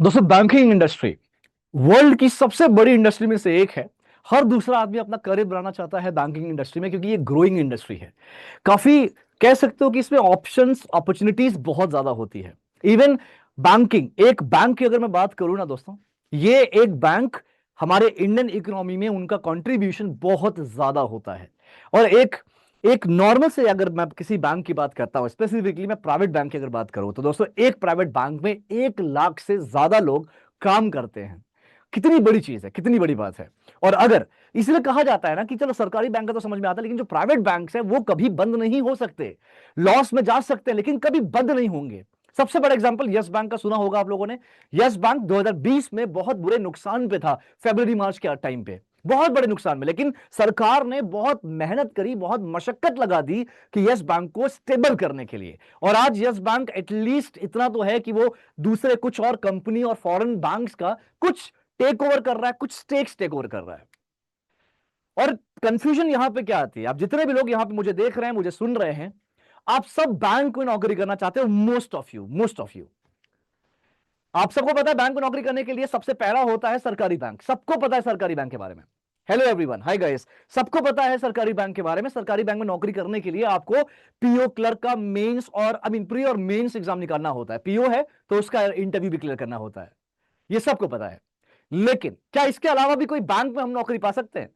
दोस्तों, banking industry world की सबसे बड़ी इंडस्ट्री में से एक है। हर दूसरा आदमी अपना करियर बनाना चाहता है बैंकिंग इंडस्ट्री में, क्योंकि ये ग्रोइंग इंडस्ट्री है। काफी कह सकते हो कि इसमें ऑप्शंस अपॉर्चुनिटीज बहुत ज्यादा होती है। इवन बैंकिंग, एक बैंक की अगर मैं बात करूं ना दोस्तों, ये एक बैंक हमारे इंडियन इकोनॉमी में उनका कंट्रीब्यूशन बहुत ज्यादा होता है। और एक एक नॉर्मल से अगर मैं किसी बैंक की बात करता हूं, स्पेसिफिकली मैं प्राइवेट बैंक की अगर बात करूं, तो दोस्तों एक प्राइवेट बैंक में 1 लाख से ज्यादा लोग काम करते हैं। कितनी बड़ी चीज है, कितनी बड़ी बात है। और अगर इसलिए कहा जाता है ना कि चलो सरकारी बैंक का तो समझ में आता है, लेकिन जो प्राइवेट बैंक है वो कभी बंद नहीं हो सकते। लॉस में जा सकते हैं लेकिन कभी बंद नहीं होंगे। सबसे बड़ा एग्जांपल यस बैंक का सुना होगा आप लोगों ने। यस बैंक 2020 में बहुत बुरे नुकसान पे था, फरवरी मार्च के टाइम पे बहुत बड़े नुकसान में, लेकिन सरकार ने बहुत मेहनत करी, बहुत मशक्कत लगा दी कि यस बैंक को स्टेबल करने के लिए। और आज यस बैंक एटलीस्ट इतना तो है कि वो दूसरे कुछ और कंपनी और फॉरेन बैंक्स का कुछ टेक ओवर कर रहा है, कुछ स्टेक्स टेक ओवर कर रहा है। और कंफ्यूजन यहां पे क्या आती है, आप जितने भी लोग यहां पे मुझे देख रहे हैं, मुझे सुन रहे हैं, आप सब बैंक में नौकरी करना चाहते हो। मोस्ट ऑफ यू आप सबको पता है बैंक में नौकरी करने के लिए सबसे पहला होता है सरकारी बैंक। सबको पता है सरकारी बैंक के बारे में। Hello everyone, hi guys. सबको पता है सरकारी बैंक के बारे में। सरकारी बैंक में नौकरी करने के लिए आपको पीओ क्लर्क का मेंस और प्री और मेंस एग्जाम निकालना होता है। पीओ है तो उसका इंटरव्यू भी क्लियर करना होता है। ये सबको पता है। लेकिन क्या इसके अलावा भी कोई बैंक में हम नौकरी पा सकते हैं?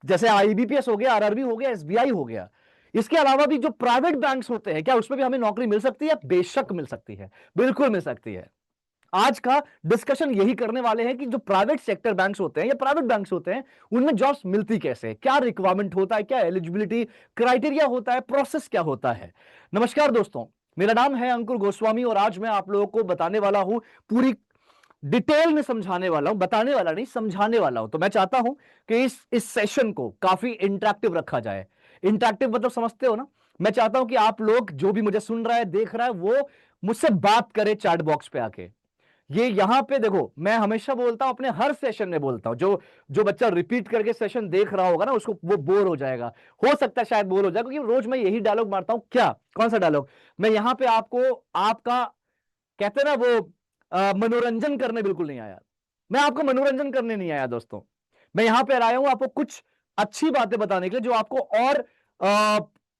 जैसे आईबीपीएस हो गया, आरआरबी हो गया, एसबीआई हो गया। इसके अलावा भी जो प्राइवेट बैंक्स होते हैं, क्या उसमें भी हमें नौकरी मिल सकती है? बेशक मिल सकती है, बिल्कुल मिल सकती है। आज का डिस्कशन यही करने वाले हैं कि जो प्राइवेट सेक्टर बैंक्स होते हैं या प्राइवेट बैंक्स होते हैं, उनमें जॉब्स मिलती कैसे, क्या रिक्वायरमेंट होता है, क्या एलिजिबिलिटी क्राइटेरिया होता है, प्रोसेस क्या होता है। नमस्कार दोस्तों, मेरा नाम है अंकुर गोस्वामी और आज मैं आप लोगों को बताने वाला हूं, पूरी डिटेल में समझाने वाला हूं। बताने वाला नहीं, समझाने वाला हूं। तो मैं चाहता हूं कि इस सेशन को काफी इंटरेक्टिव रखा जाए। इंटरेक्टिव मतलब समझते हो ना? मैं चाहता हूं कि आप लोग जो भी मुझे सुन रहा है, देख रहा है, वो मुझसे बात करे चैट बॉक्स पे आके। ये यहां पे देखो, मैं हमेशा बोलता हूं, अपने हर सेशन में बोलता हूं, जो जो बच्चा रिपीट करके सेशन देख रहा होगा ना, उसको वो बोर हो जाएगा। हो सकता है शायद बोर हो जाए, क्योंकि रोज मैं यही डायलॉग मारता हूं। क्या, कौन सा डायलॉग? मैं यहां पे आपको, आपका, कहते हैं ना वो, मनोरंजन करने बिल्कुल नहीं आया। मैं आपको मनोरंजन करने नहीं आया दोस्तों। मैं यहां पे आया हूं आपको कुछ अच्छी बातें बताने के लिए, जो आपको और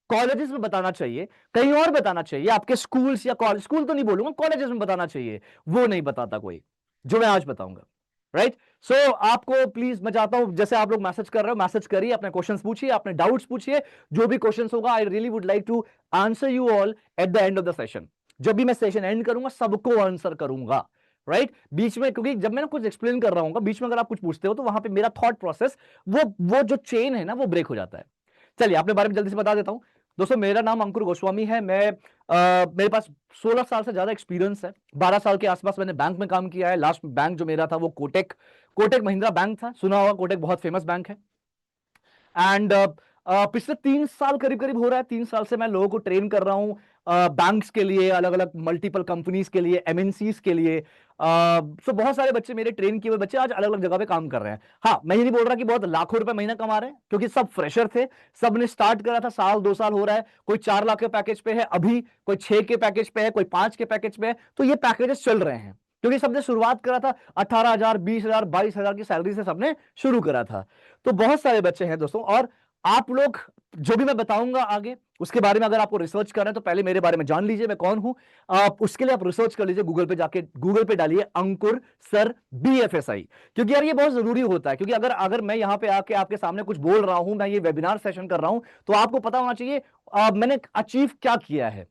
कॉलेजेस में बताना चाहिए, कहीं और बताना चाहिए, आपके स्कूल्स या कॉलेज, स्कूल तो नहीं बोलूंगा, कॉलेजेस में बताना चाहिए। वो नहीं बताता कोई, जो मैं आज बताऊंगा। राइट। सो आपको प्लीज, मैं चाहता हूं, जैसे आप लोग मैसेज कर रहे हो, मैसेज करिए, अपने क्वेश्चंस पूछिए, अपने डाउट्स पूछिए। जो भी क्वेश्चंस होगा, I really would like to answer you all at the end of the session. जब भी मैं सेशन एंड करूंगा, सबको आंसर करूंगा। राइट। बीच में, क्योंकि जब मैं कुछ एक्सप्लेन कर रहा हूँ, बीच में अगर आप कुछ पूछते हो, तो वहां पे मेरा थॉट प्रोसेस, वो जो चेन है ना, वो ब्रेक हो जाता है। चलिए, अपने बारे में जल्दी से बता देता हूं। दोस्तों, मेरा नाम अंकुर गोस्वामी है। मेरे पास 16 साल से ज्यादा एक्सपीरियंस है। 12 साल के आसपास मैंने बैंक में काम किया है। लास्ट बैंक जो मेरा था वो कोटेक कोटेक महिंद्रा बैंक था। सुना होगा, कोटेक बहुत फेमस बैंक है। एंड पिछले 3 साल करीब करीब हो रहा है, 3 साल से मैं लोगों को ट्रेन कर रहा हूँ, बैंक्स के लिए, अलग अलग मल्टीपल कंपनीज के लिए, एमएनसीज के लिए। सो बहुत सारे बच्चे, मेरे ट्रेन किए हुए बच्चे, आज अलग अलग जगह पे काम कर रहे हैं। हाँ, मैं ये नहीं बोल रहा कि बहुत लाखों रुपए महीना कमा रहे हैं, क्योंकि सब फ्रेशर थे। सब ने स्टार्ट करा था, साल 2 साल हो रहा है। कोई 4 लाख के पैकेज पे है अभी, कोई 6 के पैकेज पे है, कोई 5 के पैकेज पे है। तो ये पैकेजेस चल रहे हैं, क्योंकि सबने शुरुआत करा था 18,000, 20,000, 22,000 की सैलरी से सबने शुरू करा था। तो बहुत सारे बच्चे हैं दोस्तों। और आप लोग, जो भी मैं बताऊंगा आगे, उसके बारे में अगर आपको रिसर्च करना है, तो पहले मेरे बारे में जान लीजिए, मैं कौन हूं। आप उसके लिए आप रिसर्च कर लीजिए, गूगल पे जाके, गूगल पे डालिए अंकुर सर बीएफएसआई। क्योंकि यार ये बहुत जरूरी होता है, क्योंकि अगर अगर मैं यहां पे आके आपके सामने कुछ बोल रहा हूं, मैं ये वेबिनार सेशन कर रहा हूं, तो आपको पता होना चाहिए मैंने अचीव क्या किया है।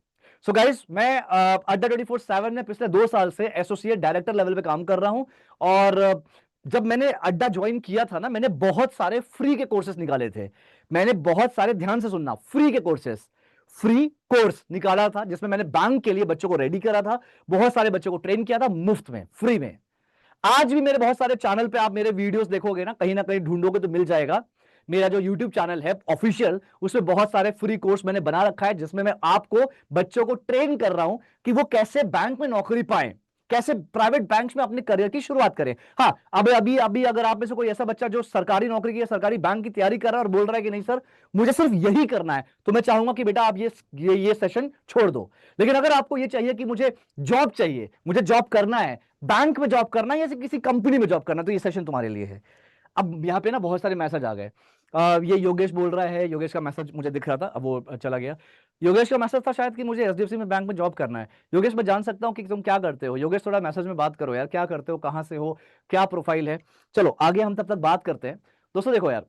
सो गाइस, मैं अड्डा 24/7 में पिछले 2 साल से एसोसिएट डायरेक्टर लेवल पे काम कर रहा हूं। और जब मैंने अड्डा ज्वाइन किया था ना, मैंने बहुत सारे फ्री के कोर्सेस निकाले थे। मैंने बहुत सारे, ध्यान से सुनना, फ्री के कोर्सेस, फ्री कोर्स निकाला था, जिसमें मैंने बैंक के लिए बच्चों को रेडी करा था। बहुत सारे बच्चों को ट्रेन किया था, मुफ्त में, फ्री में। आज भी मेरे बहुत सारे चैनल पे आप मेरे वीडियोस देखोगे ना कहीं ढूंढोगे तो मिल जाएगा। मेरा जो यूट्यूब चैनल है ऑफिशियल, उसमें बहुत सारे फ्री कोर्स मैंने बना रखा है, जिसमें मैं आपको, बच्चों को ट्रेन कर रहा हूं कि वो कैसे बैंक में नौकरी पाएं, कैसे प्राइवेट बैंक्स में अपने करियर की शुरुआत करें। हाँ, अब अभी अभी अगर आप में से कोई ऐसा बच्चा जो सरकारी नौकरी की या सरकारी बैंक की तैयारी कर रहा है और बोल रहा है कि नहीं सर मुझे सिर्फ यही करना है, तो मैं चाहूंगा कि बेटा आप ये सेशन छोड़ दो। लेकिन अगर आपको ये चाहिए कि मुझे जॉब चाहिए, मुझे जॉब करना है, बैंक में जॉब करना है या किसी कंपनी में जॉब करना है, तो ये सेशन तुम्हारे लिए है। अब यहाँ पे ना बहुत सारे मैसेज आ गए। ये योगेश बोल रहा है, योगेश का मैसेज मुझे दिख रहा था, अब वो चला गया। योगेश का मैसेज था शायद कि मुझे एचडीएफसी में बैंक में जॉब करना है। योगेश मैं जान सकता हूँ कि तुम क्या करते हो? योगेश थोड़ा मैसेज में बात करो यार, क्या करते हो, कहाँ से हो, क्या प्रोफाइल है। चलो आगे हम तब तक बात करते हैं। दोस्तों देखो यार,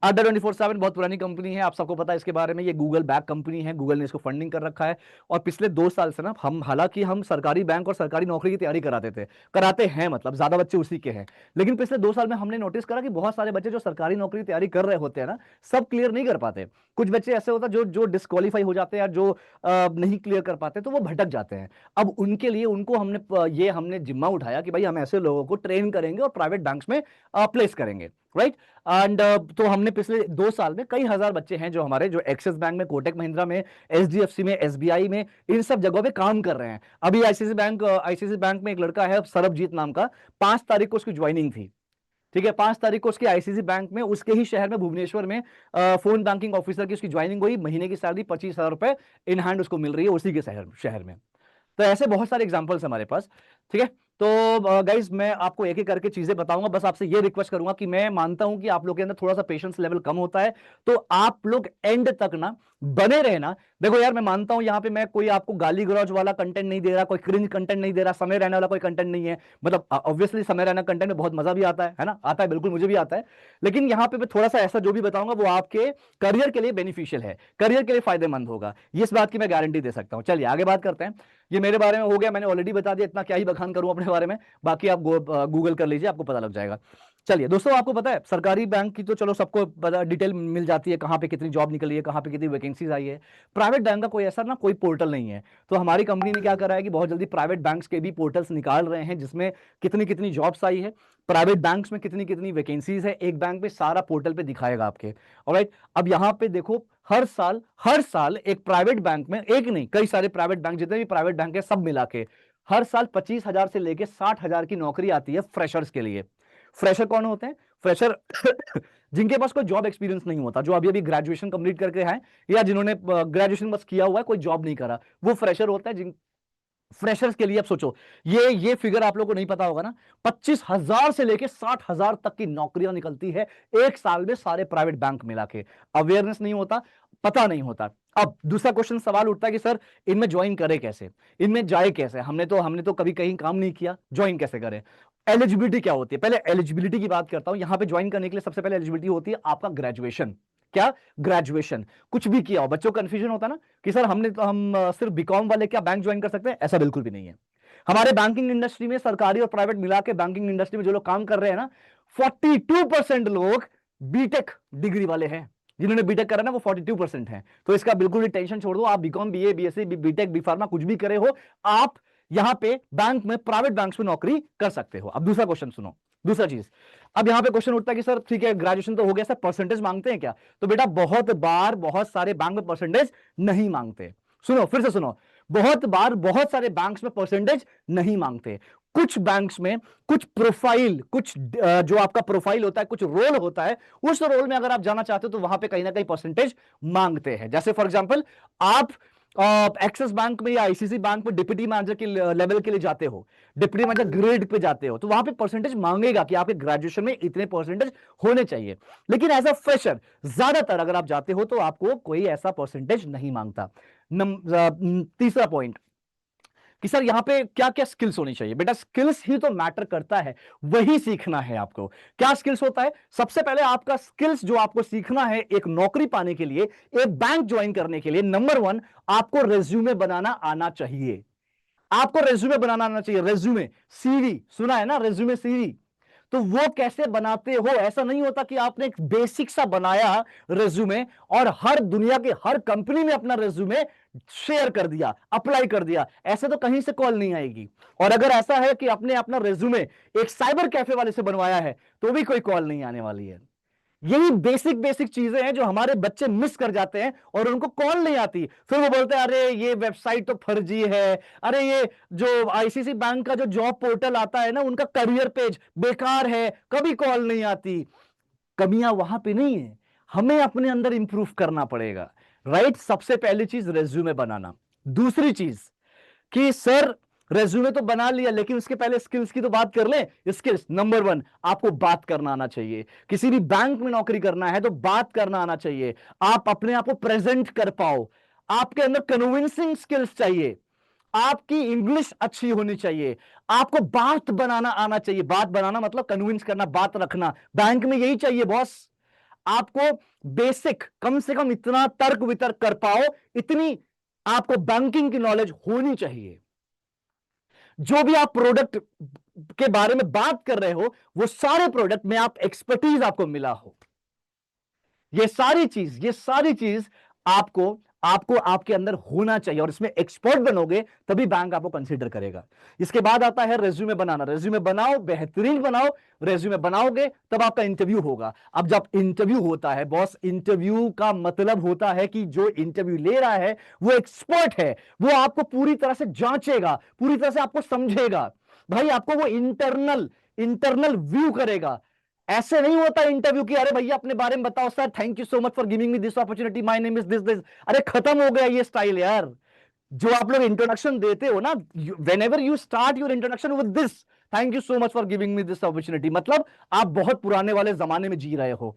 अड्डा 24/7 बहुत पुरानी कंपनी है, आप सबको पता है इसके बारे में। ये गूगल बैक कंपनी है, गूगल ने इसको फंडिंग कर रखा है। और पिछले 2 साल से ना हम, हालांकि हम सरकारी बैंक और सरकारी नौकरी की तैयारी कराते हैं, मतलब ज्यादा बच्चे उसी के हैं। लेकिन पिछले 2 साल में हमने नोटिस करा कि बहुत सारे बच्चे जो सरकारी नौकरी की तैयारी कर रहे होते हैं ना, सब क्लियर नहीं कर पाते। कुछ बच्चे ऐसे होता है जो जो डिस्क्वालीफाई हो जाते हैं, जो नहीं क्लियर कर पाते, तो वो भटक जाते हैं। अब उनके लिए उनको हमने जिम्मा उठाया कि भाई हम ऐसे लोगों को ट्रेन करेंगे और प्राइवेट बैंक्स में प्लेस करेंगे, राइट। एंड तो हमने पिछले 2 साल में कई हजार बच्चे हैं जो हमारे, जो एक्सिस बैंक में, कोटक महिंद्रा में, एचडीएफसी में, एसबीआई में, इन सब जगहों पे काम कर रहे हैं। अभी आईसीआईसी बैंक में एक लड़का है सरबजीत नाम का, 5 तारीख को उसकी ज्वाइनिंग थी। ठीक है, 5 तारीख को उसकी आईसीआईसी बैंक में, उसके ही शहर में, भुवनेश्वर में, फोन बैंकिंग ऑफिसर की उसकी ज्वाइनिंग हुई। महीने की सैलरी 25,000 रुपए इन हैंड उसको मिल रही है उसी के शहर में। तो ऐसे बहुत सारे एग्जांपल्स हमारे पास। ठीक है, तो गाइज मैं आपको एक एक करके चीजें बताऊंगा। बस आपसे ये रिक्वेस्ट करूंगा कि मैं मानता हूं कि आप लोग के अंदर थोड़ा सा पेशेंस लेवल कम होता है, तो आप लोग एंड तक ना बने रहना। देखो यार, मैं मानता हूं यहां पे मैं कोई आपको गाली गलौज वाला कंटेंट नहीं दे रहा, कोई क्रिंज कंटेंट नहीं दे रहा, समय रहने वाला कोई कंटेंट नहीं है। मतलब ऑब्वियसली समय रहना कंटेंट में बहुत मजा भी आता है ना, आता है, बिल्कुल मुझे भी आता है। लेकिन यहां पे मैं थोड़ा सा ऐसा जो भी बताऊंगा वो आपके करियर के लिए बेनिफिशियल है, करियर के लिए फायदेमंद होगा, इस बात की मैं गारंटी दे सकता हूं। चलिए आगे बात करते हैं। ये मेरे बारे में हो गया, मैंने ऑलरेडी बता दिया, इतना क्या ही बखान करूं अपने बारे में। बाकी आप गूगल कर लीजिए, आपको पता लग जाएगा। चलिए दोस्तों, आपको पता है सरकारी बैंक की तो चलो सबको डिटेल मिल जाती है, कहाँ पे कितनी जॉब निकली है, कहाँ पे कितनी वैकेंसीज आई है। प्राइवेट बैंक का कोई ऐसा ना कोई पोर्टल नहीं है। तो हमारी कंपनी ने क्या करा है कि बहुत जल्दी प्राइवेट बैंक्स के भी पोर्टल्स निकाल रहे हैं, जिसमें कितनी कितनी जॉब्स आई है, प्राइवेट बैंक्स में कितनी कितनी वैकेंसीज है, एक बैंक में सारा पोर्टल पे दिखाएगा आपके। ऑलराइट, अब यहां पे देखो, हर साल एक प्राइवेट बैंक में, एक नहीं कई सारे प्राइवेट बैंक, जितने भी प्राइवेट बैंक है सब मिला के हर साल 25,000 से लेके 60,000 की नौकरी आती है फ्रेशर्स के लिए। फ्रेशर कौन होते हैं? फ्रेशर जिनके पास कोई जॉब एक्सपीरियंस नहीं होता, जो अभी अभी ग्रेजुएशन कंप्लीट करके हैं, या जिन्होंने ग्रेजुएशन बस किया हुआ है, कोई जॉब नहीं करा, वो फ्रेशर होता है। जिन फ्रेशर्स के लिए, अब सोचो, ये फिगर आप लोगों को नहीं पता होगा ना, 25,000 से लेके 60,000 तक की नौकरियां निकलती है एक साल में सारे प्राइवेट बैंक मिला के। अवेयरनेस नहीं होता, पता नहीं होता। अब दूसरा क्वेश्चन सवाल उठता है कि सर इनमें ज्वाइन करे कैसे, इनमें जाए कैसे? हमने तो कभी कहीं काम नहीं किया, ज्वाइन कैसे करें? एलिजिबिलिटी क्या होती है? पहले एलिजिबिलिटी की बात करता हूं। यहां पे ज्वाइन करने के लिए सबसे पहले एलिजिबिलिटी होती है आपका ग्रेजुएशन। क्या? ग्रेजुएशन। कुछ भी किया हो, बच्चों को कंफ्यूजन होता है ना कि सर हम सिर्फ बीकॉम वाले क्या बैंक ज्वाइन कर सकते हैं? ऐसा बिल्कुल भी नहीं है। हमारे बैंकिंग इंडस्ट्री में, सरकारी और प्राइवेट मिला के बैंकिंग इंडस्ट्री में जो लोग काम कर रहे हैं ना, 42% लोग बीटेक डिग्री वाले हैं। जिन्होंने बीटेक करा ना वो 42% हैं। तो इसका बिल्कुल ही टेंशन छोड़ दो, आप BCom, BA, BSc, BTech, B pharma कुछ भी करे हो, आप यहां पे बैंक में, प्राइवेट बैंक में नौकरी कर सकते हो। अब दूसरा क्वेश्चन सुनो, दूसरा चीज। अब यहां पे क्वेश्चन उठता है कि सर ठीक है ग्रेजुएशन तो हो गया, सर परसेंटेज मांगते हैं क्या? तो बेटा बहुत बार बहुत सारे बैंक में परसेंटेज नहीं मांगते। सुनो, फिर से सुनो, बहुत बार बहुत सारे बैंक्स में परसेंटेज नहीं मांगते। कुछ बैंक्स में कुछ प्रोफाइल, कुछ जो आपका प्रोफाइल होता है, कुछ रोल होता है, उस रोल में अगर आप जाना चाहते हो तो वहां पे कहीं ना कहीं परसेंटेज मांगते हैं। जैसे फॉर एग्जांपल, आप एक्सिस बैंक में या आईसीआईसी बैंक में डिप्टी मैनेजर के लेवल के लिए जाते हो, डिप्टी मैनेजर ग्रेड पे जाते हो, तो वहां पे परसेंटेज मांगेगा कि आपके ग्रेजुएशन में इतने परसेंटेज होने चाहिए। लेकिन एज अ फ्रेशर ज्यादातर अगर आप जाते हो तो आपको कोई ऐसा परसेंटेज नहीं मांगता। तीसरा पॉइंट कि सर यहां पे क्या क्या स्किल्स होनी चाहिए? बेटा स्किल्स ही तो मैटर करता है, वही सीखना है आपको। क्या स्किल्स होता है? सबसे पहले आपका स्किल्स जो आपको सीखना है एक नौकरी पाने के लिए, एक बैंक ज्वाइन करने के लिए, नंबर 1, आपको रेज्यूमे बनाना आना चाहिए। आपको रेज्यूमे बनाना आना चाहिए। रेज्यूमे, सीवी, सुना है ना, रेज्यूमे सीवी। तो वो कैसे बनाते हो? ऐसा नहीं होता कि आपने एक बेसिक सा बनाया रेज्यूमे और हर दुनिया के हर कंपनी में अपना रेज्यूमे शेयर कर दिया, अप्लाई कर दिया, ऐसे तो कहीं से कॉल नहीं आएगी। और अगर ऐसा है कि आपने अपना रेज्यूमे एक साइबर कैफे वाले से बनवाया है तो भी कोई कॉल नहीं आने वाली है। यही बेसिक बेसिक चीजें हैं जो हमारे बच्चे मिस कर जाते हैं और उनको कॉल नहीं आती। फिर वो बोलते हैं अरे ये वेबसाइट तो फर्जी है, अरे ये जो आईसीसी बैंक का जो जॉब पोर्टल आता है ना, उनका करियर पेज बेकार है, कभी कॉल नहीं आती। कमियां वहां पे नहीं है, हमें अपने अंदर इंप्रूव करना पड़ेगा। राइट, सबसे पहली चीज रेज्यूमे बनाना। दूसरी चीज कि सर रेज्यूमे तो बना लिया, लेकिन उसके पहले स्किल्स की तो बात कर लें। स्किल्स नंबर वन, आपको बात करना आना चाहिए। किसी भी बैंक में नौकरी करना है तो बात करना आना चाहिए। आप अपने आप को प्रेजेंट कर पाओ, आपके अंदर कन्विंसिंग स्किल्स चाहिए, आपकी इंग्लिश अच्छी होनी चाहिए, आपको बात बनाना आना चाहिए। बात बनाना मतलब कन्विंस करना, बात रखना। बैंक में यही चाहिए बॉस, आपको बेसिक कम से कम इतना तर्क वितर्क कर पाओ, इतनी आपको बैंकिंग की नॉलेज होनी चाहिए। जो भी आप प्रोडक्ट के बारे में बात कर रहे हो, वो सारे प्रोडक्ट में आप एक्सपर्टीज आपको मिला हो। ये सारी चीज आपको आपको आपके अंदर होना चाहिए, और इसमें एक्सपर्ट बनोगे तभी बैंक आपको कंसीडर करेगा। इसके बाद आता है रेज्यूमे बनाना। रेज्यूमे बनाओ, बेहतरीन बनाओ। रेज्यूमे बनाओगे तब आपका इंटरव्यू होगा। अब जब इंटरव्यू होता है बॉस, इंटरव्यू का मतलब होता है कि जो इंटरव्यू ले रहा है वो एक्सपर्ट है, वो आपको पूरी तरह से जांचेगा, पूरी तरह से आपको समझेगा। भाई आपको वो इंटरनल इंटरनल व्यू करेगा। ऐसे नहीं होता इंटरव्यू की अरे भैया अपने बारे में बताओ sir, thank you so much for giving me this opportunity, my name is this this. अरे खत्म हो गया ये स्टाइल यार। जो आप लोग इंट्रोडक्शन देते हो ना, when ever you start your introduction with this, thank you so much for giving me this opportunity, मतलब आप बहुत पुराने वाले जमाने में जी रहे हो।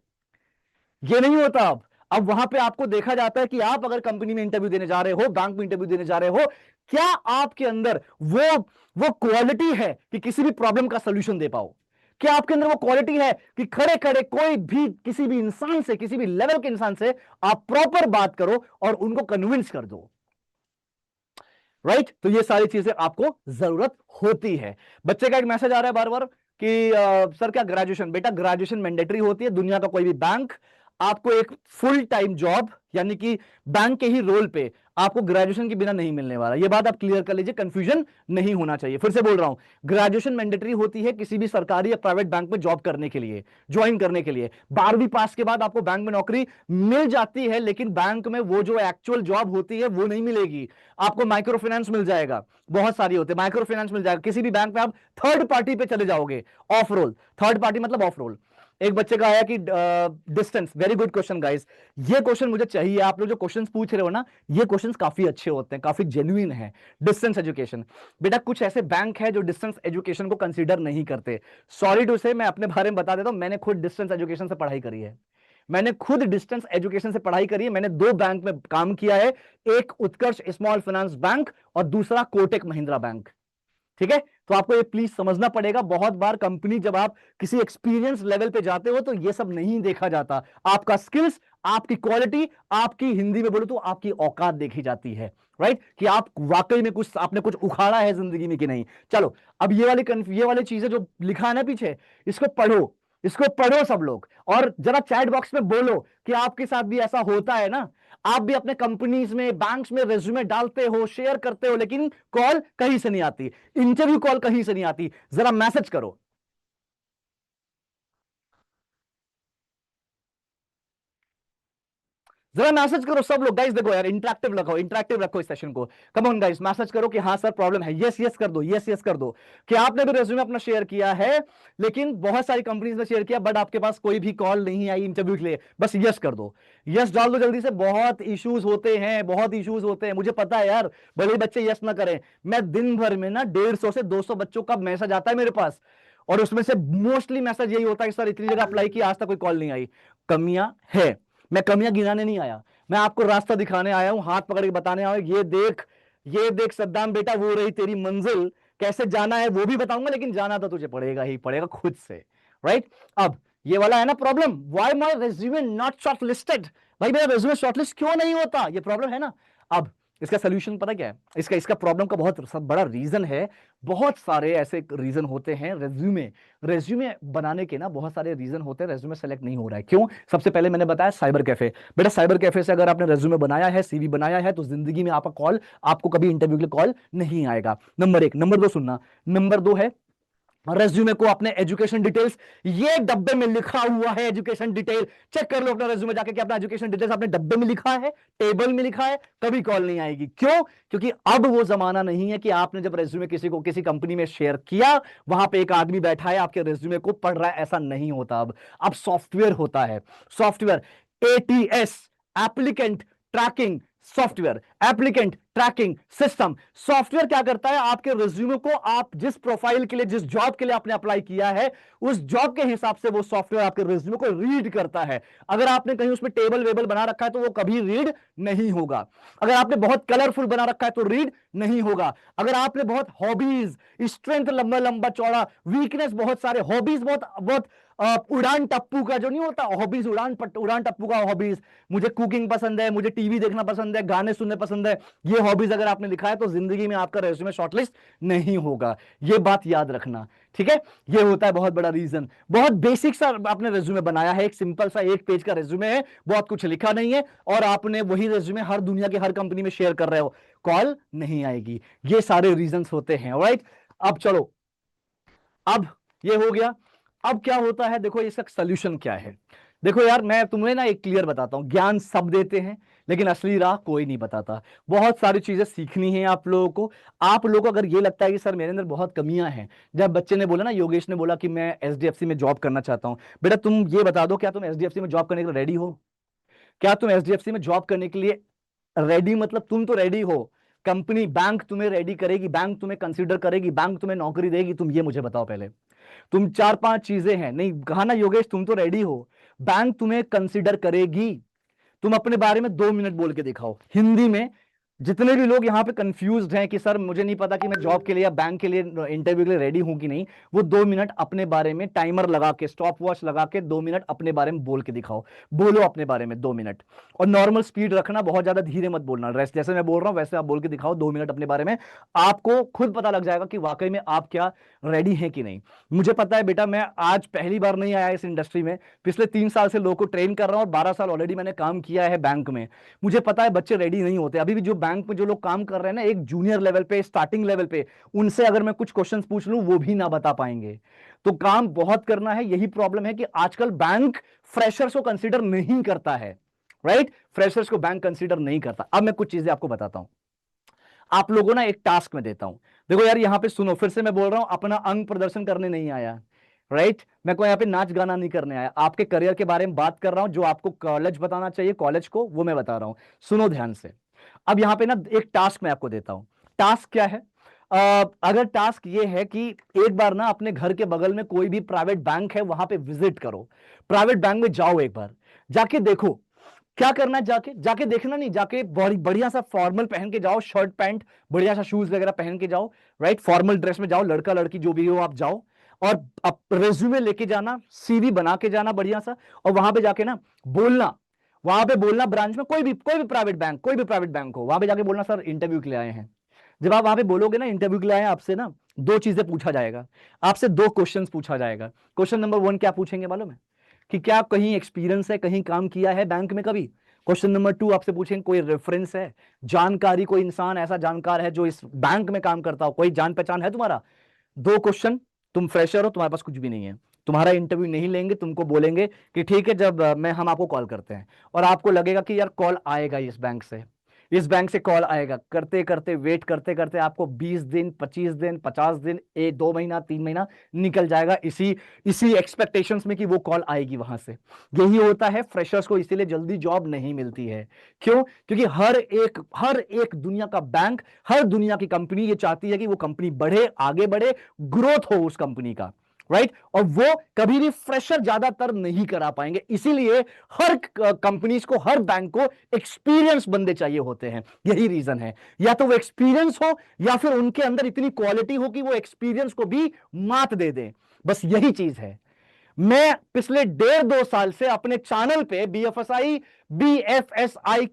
ये नहीं होता अब वहां पे आपको देखा जाता है कि आप अगर कंपनी में इंटरव्यू देने जा रहे हो, बैंक में इंटरव्यू देने जा रहे हो, क्या आपके अंदर वो क्वालिटी है कि किसी भी प्रॉब्लम का सोल्यूशन दे पाओ? क्या आपके अंदर वो क्वालिटी है कि खड़े खड़े कोई भी किसी भी इंसान से, किसी भी लेवल के इंसान से आप प्रॉपर बात करो और उनको कन्विंस कर दो? राइट, तो ये सारी चीजें आपको जरूरत होती है। बच्चे का एक मैसेज आ रहा है बार बार कि सर क्या ग्रेजुएशन? बेटा ग्रेजुएशन मैंडेटरी होती है। दुनिया का कोई भी बैंक आपको एक फुल टाइम जॉब, यानी कि बैंक के ही रोल पे आपको ग्रेजुएशन के बिना नहीं मिलने वाला। ये बात आप क्लियर कर लीजिए, कंफ्यूजन नहीं होना चाहिए। फिर से बोल रहा हूं, ग्रेजुएशन मैंडेटरी होती है किसी भी सरकारी या प्राइवेट बैंक में जॉब करने के लिए, ज्वाइन करने के लिए। 12वीं पास के बाद आपको बैंक में नौकरी मिल जाती है, लेकिन बैंक में वो जो एक्चुअल जॉब होती है वो नहीं मिलेगी। आपको माइक्रो फाइनेंस मिल जाएगा, बहुत सारी होते हैं, माइक्रो फाइनेंस मिल जाएगा। किसी भी बैंक में आप थर्ड पार्टी पे चले जाओगे, ऑफ रोल। थर्ड पार्टी मतलब ऑफ रोल। एक बच्चे का आया कि distance, very good question guys. ये क्वेश्चन मुझे चाहिए, आप लोग जो क्वेश्चंस पूछ रहे हो ना, ये क्वेश्चंस काफी अच्छे होते हैं, काफी जेन्युइन है। डिस्टेंस एजुकेशन, बेटा कुछ ऐसे बैंक है जो डिस्टेंस एजुकेशन को कंसीडर नहीं करते। सॉरी टू से, मैं अपने बारे में बता देता हूं, मैंने खुद डिस्टेंस एजुकेशन से पढ़ाई करी है। मैंने खुद डिस्टेंस एजुकेशन से पढ़ाई करी है। मैंने 2 बैंक में काम किया है, एक उत्कर्ष स्मॉल फाइनेंस बैंक और दूसरा कोटक महिंद्रा बैंक। ठीक है, तो आपको ये प्लीज समझना पड़ेगा। बहुत बार कंपनी, जब आप किसी एक्सपीरियंस लेवल पे जाते हो तो ये सब नहीं देखा जाता। आपका स्किल्स, आपकी क्वालिटी, आपकी हिंदी में बोलो तो आपकी औकात देखी जाती है। राइट, कि आप वाकई में कुछ, आपने कुछ उखाड़ा है जिंदगी में कि नहीं। चलो, अब ये वाली चीजें जो लिखा है ना पीछे, इसको पढ़ो, इसको पढ़ो सब लोग, और जरा चैट बॉक्स में बोलो कि आपके साथ भी ऐसा होता है ना। आप भी अपने कंपनीज में, बैंक्स में रेज्यूमे डालते हो, शेयर करते हो, लेकिन कॉल कहीं से नहीं आती, इंटरव्यू कॉल कहीं से नहीं आती। जरा मैसेज करो, जरा मैसेज करो सब लोग। गाइस देखो यार, इंटरेक्टिव रखो, इंटरेक्टिव रखो इस सेशन को। कम ऑन गाइस, मैसेज करो कि हाँ सर प्रॉब्लम है, यस यस कर दो, यस यस कर दो कि आपने भी रेज्यूमे अपना शेयर किया है, लेकिन बहुत सारी कंपनीज ने शेयर किया, बट आपके पास कोई भी कॉल नहीं आई इंटरव्यू के लिए। बस यस कर दो, यस डाल दो जल्दी से। बहुत इश्यूज होते हैं, बहुत इश्यूज होते हैं, मुझे पता है यार। भले ही बच्चे यस ना करें, मैं दिन भर में ना 150 से 200 बच्चों का मैसेज आता है मेरे पास, और उसमें से मोस्टली मैसेज यही होता है कि सर इतनी जगह अप्लाई किया, आज तक कोई कॉल नहीं आई। कमियां है, मैं कमियां गिनाने नहीं आया, मैं आपको रास्ता दिखाने आया हूं, हाथ पकड़ के बताने आया हूं, ये देख, ये देख सद्दाम बेटा, वो रही तेरी मंजिल। कैसे जाना है वो भी बताऊंगा, लेकिन जाना तो तुझे पड़ेगा ही पड़ेगा खुद से। राइट, अब ये वाला है ना problem, why my resume not shortlisted? भाई मेरा रेज्यूमे शॉर्टलिस्ट क्यों नहीं होता, ये प्रॉब्लम है ना। अब इसका सोल्यूशन पता क्या है? इसका इसका प्रॉब्लम का बहुत सब बड़ा रीजन है। बहुत सारे ऐसे रीजन होते हैं रेज्यूमे रेज्यूमे बनाने के ना, बहुत सारे रीजन होते हैं रेज्यूमे सेलेक्ट नहीं हो रहा है। क्यों? सबसे पहले मैंने बताया साइबर कैफे। बेटा साइबर कैफे से अगर आपने रेज्यूमे बनाया है, सीवी बनाया है, तो जिंदगी में आपका कॉल, आपको कभी इंटरव्यू के लिए कॉल नहीं आएगा। नंबर 1। नंबर 2 सुनना, नंबर 2 है रेज्यूमे को अपने एजुकेशन डिटेल्स, ये डब्बे में लिखा हुआ है एजुकेशन डिटेल, चेक कर लो अपना रेज्यूमे जाके कि अपना एजुकेशन डिटेल्स अपने डब्बे में लिखा है, टेबल में लिखा है, कभी कॉल नहीं आएगी। क्यों? क्योंकि अब वो जमाना नहीं है कि आपने जब रेज्यूमे किसी को किसी कंपनी में शेयर किया, वहां पे एक आदमी बैठा है आपके रेज्यूमे को पढ़ रहा है, ऐसा नहीं होता। अब सॉफ्टवेयर होता है, software, ATS, applicant tracking software, applicant tracking system. Software क्या करता है, आपके रिज्यूमे को, आप जिस प्रोफाइल के लिए, जिस जॉब के लिए आपने अप्लाई किया है, उस जॉब के हिसाब से वो सॉफ्टवेयर आपके रिज्यूमे को रीड करता है। अगर आपने कहीं उसमें टेबल वेबल बना रखा है तो वो कभी रीड नहीं होगा। अगर आपने बहुत कलरफुल बना रखा है तो रीड नहीं होगा। अगर आपने बहुत हॉबीज, स्ट्रेंथ लंबा लंबा चौड़ा, वीकनेस बहुत सारे, हॉबीज बहुत बहुत उड़ान टप्पू का जो नहीं होता हॉबीज, उड़ान टप्पू का हॉबीज, मुझे कुकिंग पसंद है, मुझे टीवी देखना पसंद है, गाने सुनने पसंद है, ये हॉबीज अगर आपने लिखा है तो जिंदगी में आपका रेज्यूमे शॉर्टलिस्ट नहीं होगा। ये बात याद रखना, ठीक है। ये होता है बहुत बड़ा रीजन। बहुत बेसिक सा आपने रेज्यूमे बनाया है, एक सिंपल सा एक पेज का रेज्यूमे है, बहुत कुछ लिखा नहीं है, और आपने वही रेज्यूमे हर दुनिया के हर कंपनी में शेयर कर रहे हो, कॉल नहीं आएगी। ये सारे रीजन होते हैं, राइट। अब चलो, अब ये हो गया। अब क्या होता है, देखो इसका सोल्यूशन क्या है। देखो यार, मैं तुम्हें ना एक क्लियर बताता हूं, ज्ञान सब देते हैं लेकिन असली राह कोई नहीं बताता। बहुत सारी चीजें सीखनी है आप लोगों को। आप लोगों को अगर ये लगता है कि सर मेरे अंदर बहुत कमियां हैं, जब बच्चे ने बोला ना, योगेश ने बोला कि मैं एसडीएफसी में जॉब करना चाहता हूं, बेटा तुम ये बता दो, क्या तुम एसडीएफसी में जॉब करने के लिए रेडी हो? क्या तुम एसडीएफसी में जॉब करने के लिए रेडी, मतलब तुम तो रेडी हो, कंपनी बैंक तुम्हें रेडी करेगी, बैंक तुम्हें कंसीडर करेगी, बैंक तुम्हें नौकरी देगी, तुम ये मुझे बताओ पहले। तुम चार पांच चीजें हैं, नहीं कहा ना योगेश, तुम तो रेडी हो, बैंक तुम्हें कंसीडर करेगी। तुम अपने बारे में 2 मिनट बोल के दिखाओ हिंदी में। जितने भी लोग यहाँ पे कंफ्यूज्ड हैं कि सर मुझे नहीं पता कि मैं जॉब के लिए या बैंक के लिए इंटरव्यू के लिए रेडी हूं कि नहीं, वो 2 मिनट अपने बारे में टाइमर लगा के, स्टॉप वॉच लगा के 2 मिनट अपने बारे में बोल के दिखाओ। बोलो अपने बारे में 2 मिनट, और नॉर्मल स्पीड रखना, बहुत ज्यादा धीरे मत बोलना, रेस्ट जैसे मैं बोल रहा हूं वैसे आप बोल के दिखाओ 2 मिनट अपने बारे में। आपको खुद पता लग जाएगा कि वाकई में आप क्या रेडी हैं कि नहीं। मुझे पता है बेटा, मैं आज पहली बार नहीं आया इस इंडस्ट्री में, पिछले 3 साल से लोगों को ट्रेन कर रहा हूं और 12 साल ऑलरेडी मैंने काम किया है बैंक में। मुझे पता है बच्चे रेडी नहीं होते। अभी भी जो बैंक में जो लोग काम कर रहे हैं ना, एक जूनियर लेवल पे, स्टार्टिंग लेवल पे, उनसे अगर मैं कुछ क्वेश्चंस पूछ लूं वो भी ना बता पाएंगे। तो काम बहुत करना है। यही प्रॉब्लम है कि आजकल बैंक फ्रेशर्स को कंसीडर नहीं करता है, राइट। फ्रेशर्स को बैंक कंसीडर नहीं करता। अब मैं कुछ चीजें आपको बताता हूं, आप लोगों ना एक टास्क में देता हूं। देखो यार, यहां पे सुनो, फिर से मैं बोल रहा हूं, अपना अंग प्रदर्शन करने नहीं आया, राइट। मैं कोई यहाँ पे नाच गाना नहीं करने आया, आपके करियर के बारे में बात कर रहा हूं। जो आपको कॉलेज बताना चाहिए कॉलेज को, वो मैं बता रहा हूं। सुनो ध्यान से। अब यहां पे ना एक टास्क मैं आपको देता हूं। टास्क क्या है? अगर टास्क ये है कि एक बार ना अपने घर के बगल में कोई भी प्राइवेट बैंक है, वहां पे विजिट करो, प्राइवेट बैंक में जाओ, एक बार जाके देखो क्या करना है। जाके जाके देखना नहीं, जाके बढ़िया सा फॉर्मल पहन के जाओ, शर्ट पैंट, बढ़िया सा शूज वगैरह पहन के जाओ, राइट। फॉर्मल ड्रेस में जाओ, लड़का लड़की जो भी हो आप जाओ, और रेज्यूमे लेके जाना, सीवी बना के जाना बढ़िया सा, और वहां पे जाके ना बोलना, वहां पे बोलना ब्रांच में, कोई भी प्राइवेट बैंक, कोई भी प्राइवेट बैंक हो, वहां पे जाके बोलना सर इंटरव्यू के लिए आए हैं। जब आप वहां पे बोलोगे ना इंटरव्यू के लिए आए हैं, आपसे ना दो चीजें पूछा जाएगा, आपसे दो क्वेश्चन पूछा जाएगा। क्वेश्चन नंबर 1 क्या पूछेंगे मालूम है? कि क्या कहीं एक्सपीरियंस है, कहीं काम किया है बैंक में कभी। क्वेश्चन नंबर 2 आपसे पूछेंगे कोई रेफरेंस है, जानकारी, कोई इंसान ऐसा जानकार है जो इस बैंक में काम करता हो, कोई जान पहचान है तुम्हारा। 2 क्वेश्चन। तुम फ्रेशर हो, तुम्हारे पास कुछ भी नहीं है, तुम्हारा इंटरव्यू नहीं लेंगे, तुमको बोलेंगे कि ठीक है, जब मैं हम आपको कॉल करते हैं, और आपको लगेगा कि यार कॉल आएगा इस बैंक से, इस बैंक से कॉल आएगा। करते करते वेट करते करते आपको 20 दिन, 25 दिन, 50 दिन, 1 2 महीना, 3 महीना निकल जाएगा, इसी इसी एक्सपेक्टेशंस में कि वो कॉल आएगी वहां से। यही होता है फ्रेशर्स को, इसीलिए जल्दी जॉब नहीं मिलती है। क्यों? क्योंकि हर एक दुनिया का बैंक, हर दुनिया की कंपनी ये चाहती है कि वो कंपनी बढ़े, आगे बढ़े, ग्रोथ हो उस कंपनी का, राइट। और वो कभी भी फ्रेशर ज्यादातर नहीं करा पाएंगे, इसीलिए हर कंपनीज को, हर बैंक को एक्सपीरियंस बंदे चाहिए होते हैं। यही रीजन है, या तो वो एक्सपीरियंस हो या फिर उनके अंदर इतनी क्वालिटी हो कि वो एक्सपीरियंस को भी मात दे दे। बस यही चीज है। मैं पिछले 1.5 2 साल से अपने चैनल पे BFSI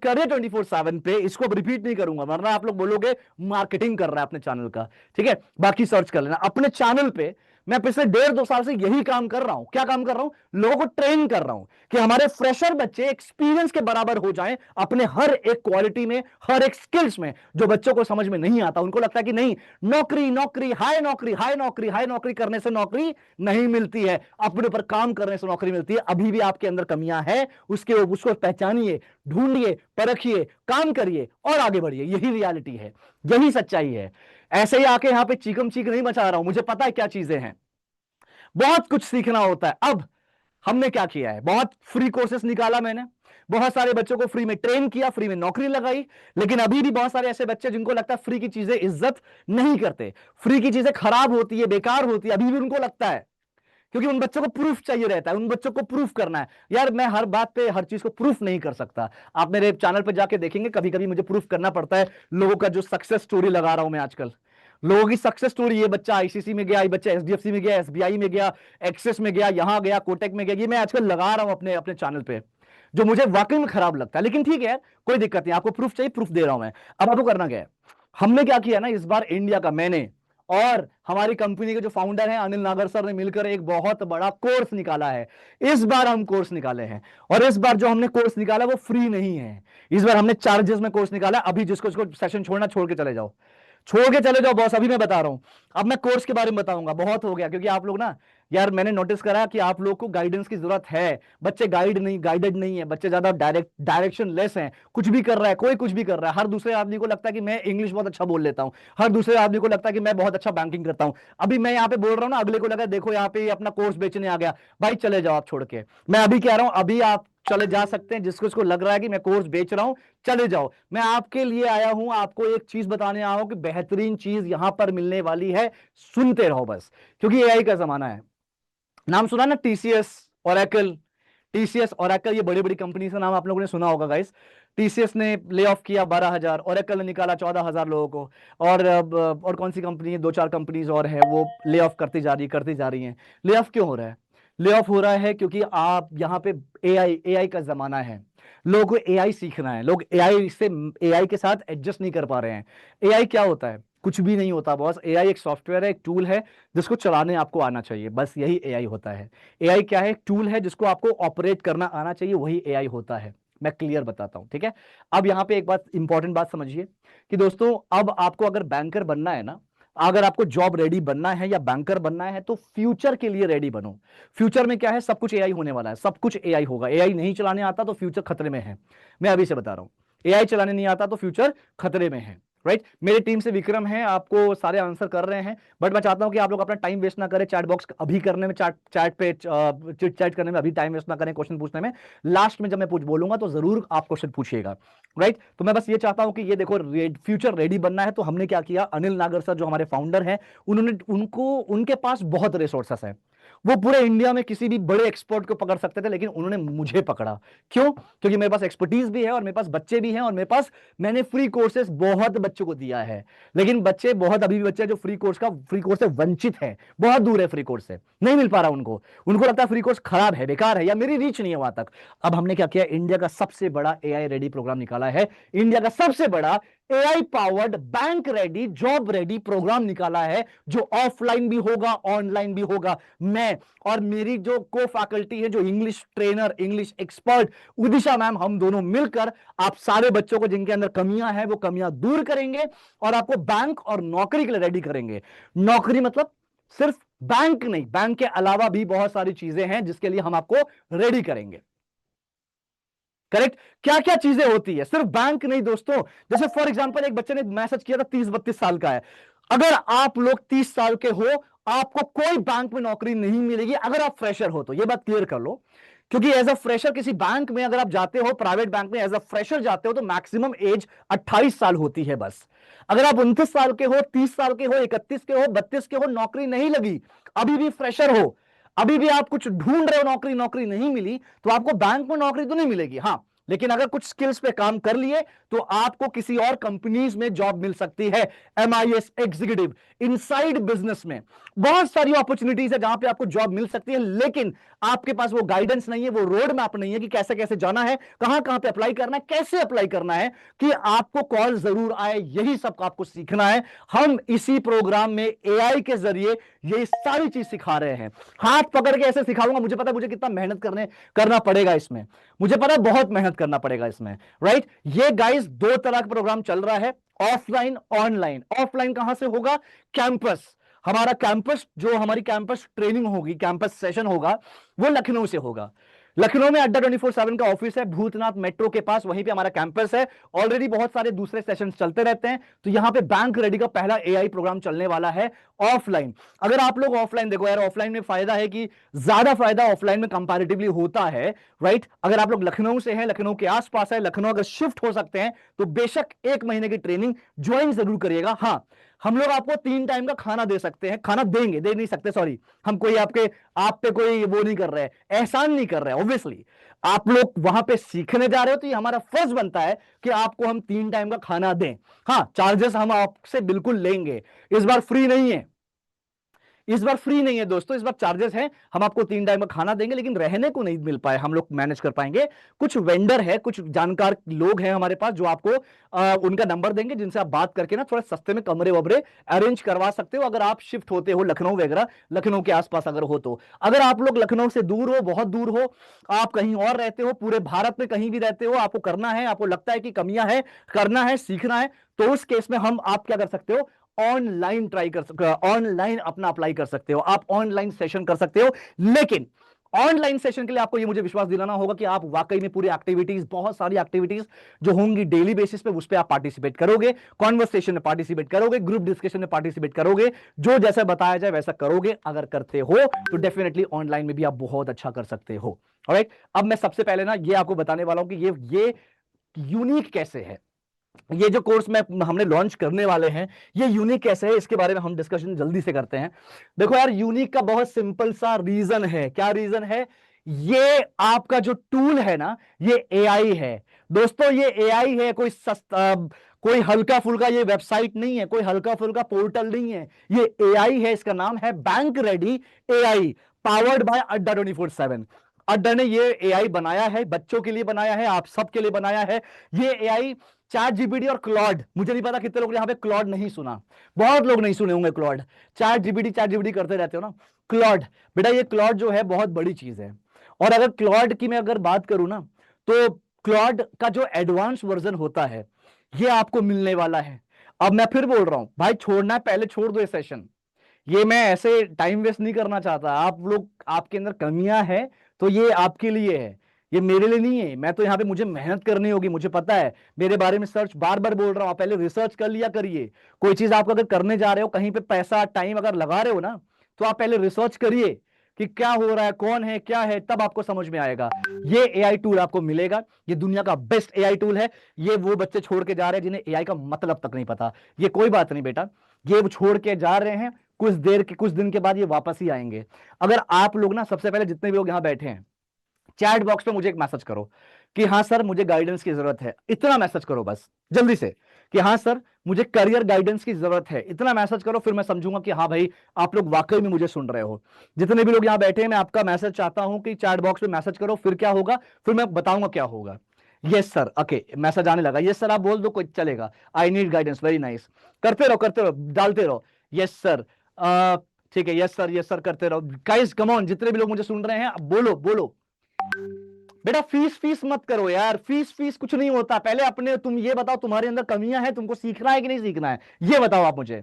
करे 24/7 पे, इसको रिपीट नहीं करूंगा वरना आप लोग बोलोगे मार्केटिंग कर रहा है अपने चैनल का, ठीक है। बाकी सर्च कर लेना अपने चैनल पे। मैं पिछले 1.5-2 साल से यही काम कर रहा हूं। क्या काम कर रहा हूं? लोगों को ट्रेन कर रहा हूं कि हमारे फ्रेशर बच्चे एक्सपीरियंस के बराबर हो जाएं अपने हर एक क्वालिटी में, हर एक स्किल्स में। जो बच्चों को समझ में नहीं आता, उनको लगता है कि नहीं, नौकरी नौकरी हाई नौकरी हाई नौकरी हाई नौकरी करने से नौकरी नहीं मिलती है, अपने ऊपर काम करने से नौकरी मिलती है। अभी भी आपके अंदर कमियां है, उसको पहचानिए, ढूंढिए, परखिए, काम करिए और आगे बढ़िए। यही रियलिटी है, यही सच्चाई है। ऐसे ही आके यहां पे चीकम चीक नहीं मचा रहा हूं, मुझे पता है क्या चीजें हैं, बहुत कुछ सीखना होता है। अब हमने क्या किया है, बहुत फ्री कोर्सेस निकाला मैंने, बहुत सारे बच्चों को फ्री में ट्रेन किया, फ्री में नौकरी लगाई। लेकिन अभी भी बहुत सारे ऐसे बच्चे जिनको लगता है फ्री की चीजें इज्जत नहीं करते, फ्री की चीजें खराब होती है, बेकार होती है, अभी भी उनको लगता है। क्योंकि उन बच्चों को प्रूफ चाहिए रहता है, उन बच्चों को प्रूफ करना है। यार मैं हर बात पे हर चीज को प्रूफ नहीं कर सकता। आप मेरे चैनल पे जाके देखेंगे, कभी कभी मुझे प्रूफ करना पड़ता है लोगों का। जो सक्सेस स्टोरी लगा रहा हूं मैं आजकल, लोगों की सक्सेस स्टोरी, ये बच्चा आईसीसी में गया, ये बच्चा एचडीएफसी में गया, एसबीआई में गया, एक्सिस में गया, यहां गया, कोटक में गया, ये मैं आजकल लगा रहा हूं अपने अपने चैनल पे, जो मुझे वाकई में खराब लगता है। लेकिन ठीक है, कोई दिक्कत नहीं, आपको प्रूफ चाहिए, प्रूफ दे रहा हूं मैं। अब आपको करना क्या है, हमने क्या किया ना, इस बार इंडिया का, मैंने और हमारी कंपनी के जो फाउंडर हैं अनिल नागर सर ने मिलकर एक बहुत बड़ा कोर्स निकाला है। इस बार हम कोर्स निकाले हैं, और इस बार जो हमने कोर्स निकाला वो फ्री नहीं है, इस बार हमने चार्जेस में कोर्स निकाला। अभी जिसको सेशन छोड़ना छोड़ के चले जाओ, छोड़ के चले जाओ बॉस, अभी मैं बता रहा हूं। अब मैं कोर्स के बारे में बताऊंगा, बहुत हो गया, क्योंकि आप लोग ना, यार मैंने नोटिस करा कि आप लोग को गाइडेंस की जरूरत है। बच्चे गाइडेड नहीं है, बच्चे ज्यादा डायरेक्शन लेस हैं। कुछ भी कर रहा है, कोई कुछ भी कर रहा है। हर दूसरे आदमी को लगता है कि मैं इंग्लिश बहुत अच्छा बोल लेता हूं, हर दूसरे आदमी को लगता है कि मैं बहुत अच्छा बैंकिंग करता हूं। अभी मैं यहाँ पे बोल रहा हूं ना, अगले को लगा देखो यहाँ पे अपना कोर्स बेचने आ गया। भाई चले जाओ आप छोड़ के, मैं अभी कह रहा हूं, अभी आप चले जा सकते हैं। जिसको लग रहा है कि मैं कोर्स बेच रहा हूं, चले जाओ। मैं आपके लिए आया हूं, आपको एक चीज बताने आया हूं कि बेहतरीन चीज यहां पर मिलने वाली है, सुनते रहो बस। क्योंकि एआई का जमाना है। नाम सुना ना, टीसीएस, ओरेकल, टीसीएस ओरेकल, ये बड़ी बड़ी कंपनी का नाम आप लोगों ने सुना होगा गाइस। टीसीएस ने ले ऑफ किया 12,000, ओरेकल ने निकाला 14,000 लोगों को, और और कौन सी कंपनी है, 2-4 कंपनीज और है, वो ले ऑफ करती जा रही हैं। ले ऑफ क्यों हो रहा है? ले ऑफ हो रहा है क्योंकि आप यहाँ पे, एआई एआई का जमाना है, लोगों को एआई सीखना है, लोग एआई के साथ एडजस्ट नहीं कर पा रहे हैं। एआई क्या होता है? कुछ भी नहीं होता बॉस। एआई एक सॉफ्टवेयर है, एक टूल है, जिसको चलाने आपको आना चाहिए, बस यही एआई होता है। एआई क्या है? एक टूल है जिसको आपको ऑपरेट करना आना चाहिए, वही एआई होता है। मैं क्लियर बताता हूं, ठीक है? अब यहां पे एक बात, इंपॉर्टेंट बात समझिए कि दोस्तों, अब आपको अगर बैंकर बनना है ना, अगर आपको जॉब रेडी बनना है या बैंकर बनना है, तो फ्यूचर के लिए रेडी बनो। फ्यूचर में क्या है, सब कुछ एआई होने वाला है, सब कुछ एआई होगा। एआई नहीं चलाने आता तो फ्यूचर खतरे में है, मैं अभी से बता रहा हूं। एआई चलाने नहीं आता तो फ्यूचर खतरे में है, राइट? मेरी टीम से विक्रम है, आपको सारे आंसर कर रहे हैं, बट मैं चाहता हूं कि आप लोग अपना टाइम वेस्ट ना करें चैट बॉक्स अभी करने में, चैट पे चिट चैट करने में अभी टाइम वेस्ट ना करें, क्वेश्चन पूछने में। लास्ट में जब मैं बोलूंगा तो जरूर आप क्वेश्चन पूछिएगा, राइट? तो मैं बस ये चाहता हूं कि ये देखो, फ्यूचर रेडी बनना है तो हमने क्या किया, अनिल नागर सर जो हमारे फाउंडर हैं, उन्होंने उनके पास बहुत रिसोर्सेस हैं। वो पूरे इंडिया में किसी भी बड़े एक्सपर्ट को पकड़ सकते थे, लेकिन उन्होंने मुझे पकड़ा। क्यों? क्योंकि मेरे पास एक्सपर्टीज भी है, और मेरे पास बच्चे भी हैं, और मेरे पास, मैंने फ्री कोर्सेस बहुत बच्चों को दिया है। लेकिन बच्चे बहुत, अभी भी बच्चे जो फ्री कोर्स से वंचित है, बहुत दूर है फ्री कोर्स से, नहीं मिल पा रहा उनको। उनको लगता है फ्री कोर्स खराब है, बेकार है, या मेरी रीच नहीं है वहां तक। अब हमने क्या किया, इंडिया का सबसे बड़ा एआई रेडी प्रोग्राम निकाला है, इंडिया का सबसे बड़ा AI powered bank ready, job ready programme निकाला है, जो ऑफलाइन भी होगा, ऑनलाइन भी होगा। मैं और मेरी जो को फैकल्टी है, जो English trainer, English expert, Udisha ma'am, हम दोनों मिलकर आप सारे बच्चों को जिनके अंदर कमियां हैं, वो कमियां दूर करेंगे, और आपको बैंक और नौकरी के लिए रेडी करेंगे। नौकरी मतलब सिर्फ बैंक नहीं, बैंक के अलावा भी बहुत सारी चीजें हैं जिसके लिए हम आपको रेडी करेंगे। करेक्ट? क्या क्या चीजें होती है, सिर्फ बैंक नहीं दोस्तों। जैसे फॉर एग्जांपल, एक बच्चे ने मैसेज किया था, 30-32 साल का है। अगर आप लोग 30 साल के हो, आपको कोई बैंक में नौकरी नहीं मिलेगी अगर आप फ्रेशर हो तो, ये बात क्लियर कर लो। क्योंकि एज अ फ्रेशर किसी बैंक में अगर आप जाते हो, प्राइवेट बैंक में एज अ फ्रेशर जाते हो, तो मैक्सिमम एज 28 साल होती है बस। अगर आप 29 साल के हो, 30 साल के हो, 31 के हो, 32 के हो, नौकरी नहीं लगी, अभी भी फ्रेशर हो, अभी भी आप कुछ ढूंढ रहे हो, नौकरी नहीं मिली, तो आपको बैंक में नौकरी तो नहीं मिलेगी। हाँ, लेकिन अगर कुछ स्किल्स पे काम कर लिए तो आपको किसी और कंपनीज में जॉब मिल सकती है। MIS एग्जीक्यूटिव, इनसाइड बिजनेस में बहुत सारी अपॉर्चुनिटीज है जहां पे आपको जॉब मिल सकती है, लेकिन आपके पास वो गाइडेंस नहीं है, वो रोड मैप नहीं है कि कैसे कैसे जाना है, कहां कहां पे अप्लाई करना है, कैसे अप्लाई करना है कि आपको कॉल जरूर आए। यही सब आपको सीखना है। हम इसी प्रोग्राम में AI के जरिए ये सारी चीज सिखा रहे हैं। हाथ पकड़ के ऐसे सिखाऊंगा, मुझे पता है मुझे कितना मेहनत करना पड़ेगा इसमें, मुझे पता है बहुत मेहनत करना पड़ेगा इसमें, राइट। ये गाइस दो तरह का प्रोग्राम चल रहा है, ऑफलाइन ऑनलाइन। ऑफलाइन कहां से होगा? कैंपस, हमारा कैंपस जो हमारी कैंपस ट्रेनिंग होगी, कैंपस सेशन होगा, वो लखनऊ से होगा। लखनऊ में अड्डा 24/7 का ऑफिस है, भूतनाथ मेट्रो के पास, वहीं पे हमारा कैंपस है। ऑलरेडी बहुत सारे दूसरे सेशंस चलते रहते हैं, तो यहां पे बैंक रेडी का पहला AI प्रोग्राम चलने वाला है ऑफलाइन। अगर आप लोग ऑफलाइन देखो यार, ऑफलाइन में फायदा है कि ज्यादा फायदा ऑफलाइन में कंपैरेटिवली होता है, राइट। अगर आप लोग लखनऊ से हैं, लखनऊ के आसपास है, लखनऊ अगर शिफ्ट हो सकते हैं तो बेशक 1 महीने की ट्रेनिंग ज्वाइन जरूर करिएगा। हाँ, हम लोग आपको 3 टाइम का खाना दे सकते हैं, खाना देंगे, दे नहीं सकते, सॉरी। हम कोई आप पे कोई वो नहीं कर रहे हैं, एहसान नहीं कर रहे हैं। ऑब्वियसली आप लोग वहां पे सीखने जा रहे हो तो ये हमारा फर्ज बनता है कि आपको हम 3 टाइम का खाना दें। हाँ, चार्जेस हम आपसे बिल्कुल लेंगे, इस बार फ्री नहीं है, इस बार फ्री नहीं है दोस्तों, इस बार चार्जेस हैं। हम आपको 3 टाइम का खाना देंगे, लेकिन रहने को नहीं मिल पाए, हम लोग मैनेज कर पाएंगे। कुछ वेंडर है, कुछ जानकार लोग हैं हमारे पास जो आपको उनका नंबर देंगे, जिनसे आप बात करके ना थोड़ा सस्ते में कमरे वमरे अरेंज करवा सकते हो, अगर आप शिफ्ट होते हो लखनऊ वगैरह, लखनऊ के आसपास अगर हो तो। अगर आप लोग लखनऊ से दूर हो, बहुत दूर हो, आप कहीं और रहते हो, पूरे भारत में कहीं भी रहते हो, आपको करना है, आपको लगता है कि कमियां है, करना है, सीखना है, तो उस केस में हम आप क्या कर सकते हो, ऑनलाइन ट्राई कर सकते हो, ऑनलाइन अपना अप्लाई कर सकते हो, आप ऑनलाइन सेशन कर सकते हो। लेकिन ऑनलाइन सेशन के लिए आपको ये मुझे विश्वास दिलाना होगा कि आप वाकई में पूरी एक्टिविटीज, बहुत सारी एक्टिविटीज जो होंगी डेली बेसिस पे, उस पर आप पार्टिसिपेट करोगे, कॉन्वर्सेशन में पार्टिसिपेट करोगे, ग्रुप डिस्कशन में पार्टिसिपेट करोगे, जो जैसा बताया जाए वैसा करोगे। अगर करते हो तो डेफिनेटली ऑनलाइन में भी आप बहुत अच्छा कर सकते हो। ऑलराइट, अब मैं सबसे पहले ना ये आपको बताने वाला हूं कि ये यूनिक कैसे है, ये जो कोर्स में हमने लॉन्च करने वाले हैं ये यूनिक कैसे है, इसके बारे में हम डिस्कशन जल्दी से करते हैं। देखो यार, यूनिक का बहुत सिंपल सा रीजन है। क्या रीजन है? ये आपका जो टूल है ना, ये AI है दोस्तों, ये AI है। कोई सस्ता, कोई हल्का फुल्का ये वेबसाइट नहीं है, कोई हल्का फुल्का पोर्टल नहीं है, ये AI है। इसका नाम है bank ready AI, powered by अड्डा 24/7। अड्डा ने ये AI बनाया है, बच्चों के लिए बनाया है, आप सबके लिए बनाया है। ये AI ChatGPT और क्लॉड, मुझे नहीं पता कितने लोग यहाँ पे क्लॉड नहीं सुना, बहुत लोग नहीं सुने होंगे क्लॉड। चैट जीपीटी करते रहते हो ना, क्लॉड, बेटा ये क्लॉड जो है बहुत बड़ी चीज है। और अगर क्लॉड की मैं अगर बात करूं ना, तो क्लॉड का जो एडवांस वर्जन होता है ये आपको मिलने वाला है। अब मैं फिर बोल रहा हूं भाई, छोड़ना है पहले छोड़ दो ये सेशन, ये मैं ऐसे टाइम वेस्ट नहीं करना चाहता। आप लोग, आपके अंदर कमियां हैं तो ये आपके लिए है, ये मेरे लिए नहीं है। मैं तो यहाँ पे मुझे मेहनत करनी होगी, मुझे पता है। मेरे बारे में सर्च, बार बार बोल रहा हूं, आप पहले रिसर्च कर लिया करिए। कोई चीज आप अगर करने जा रहे हो, कहीं पे पैसा टाइम अगर लगा रहे हो ना, तो आप पहले रिसर्च करिए कि क्या हो रहा है, कौन है, क्या है, तब आपको समझ में आएगा। ये AI टूल आपको मिलेगा, ये दुनिया का बेस्ट AI टूल है। ये वो बच्चे छोड़ के जा रहे हैं जिन्हें AI का मतलब तक नहीं पता, ये कोई बात नहीं बेटा, ये वो छोड़ के जा रहे हैं, कुछ दिन के बाद ये वापस ही आएंगे। अगर आप लोग ना, सबसे पहले जितने भी लोग यहां बैठे हैं, चैट बॉक्स में मुझे एक मैसेज करो कि हाँ सर मुझे गाइडेंस की जरूरत है, इतना मैसेज करो बस जल्दी से, कि हाँ सर मुझे करियर गाइडेंस की जरूरत है, इतना मैसेज करो। फिर मैं समझूंगा कि हाँ भाई आप लोग वाकई में मुझे सुन रहे हो। जितने भी लोग यहां बैठे हैं, मैं आपका मैसेज चाहता हूं कि चैट बॉक्स में मैसेज करो। फिर क्या होगा, फिर मैं बताऊंगा क्या होगा। यस सर, ओके, मैसेज आने लगा, यस सर आप बोल दो, कोई चलेगा। I need guidance, very nice, करते रहो, डालते रहो, यस सर, ठीक है, यस सर, यस सर करते रहो। गाइस कम ऑन, जितने भी लोग मुझे सुन रहे हैं, बोलो बोलो। बेटा फीस फीस मत करो यार, फीस फीस कुछ नहीं होता। पहले अपने तुम ये बताओ, तुम्हारे अंदर कमियां हैं, तुमको सीखना है कि नहीं सीखना है, ये बताओ आप मुझे,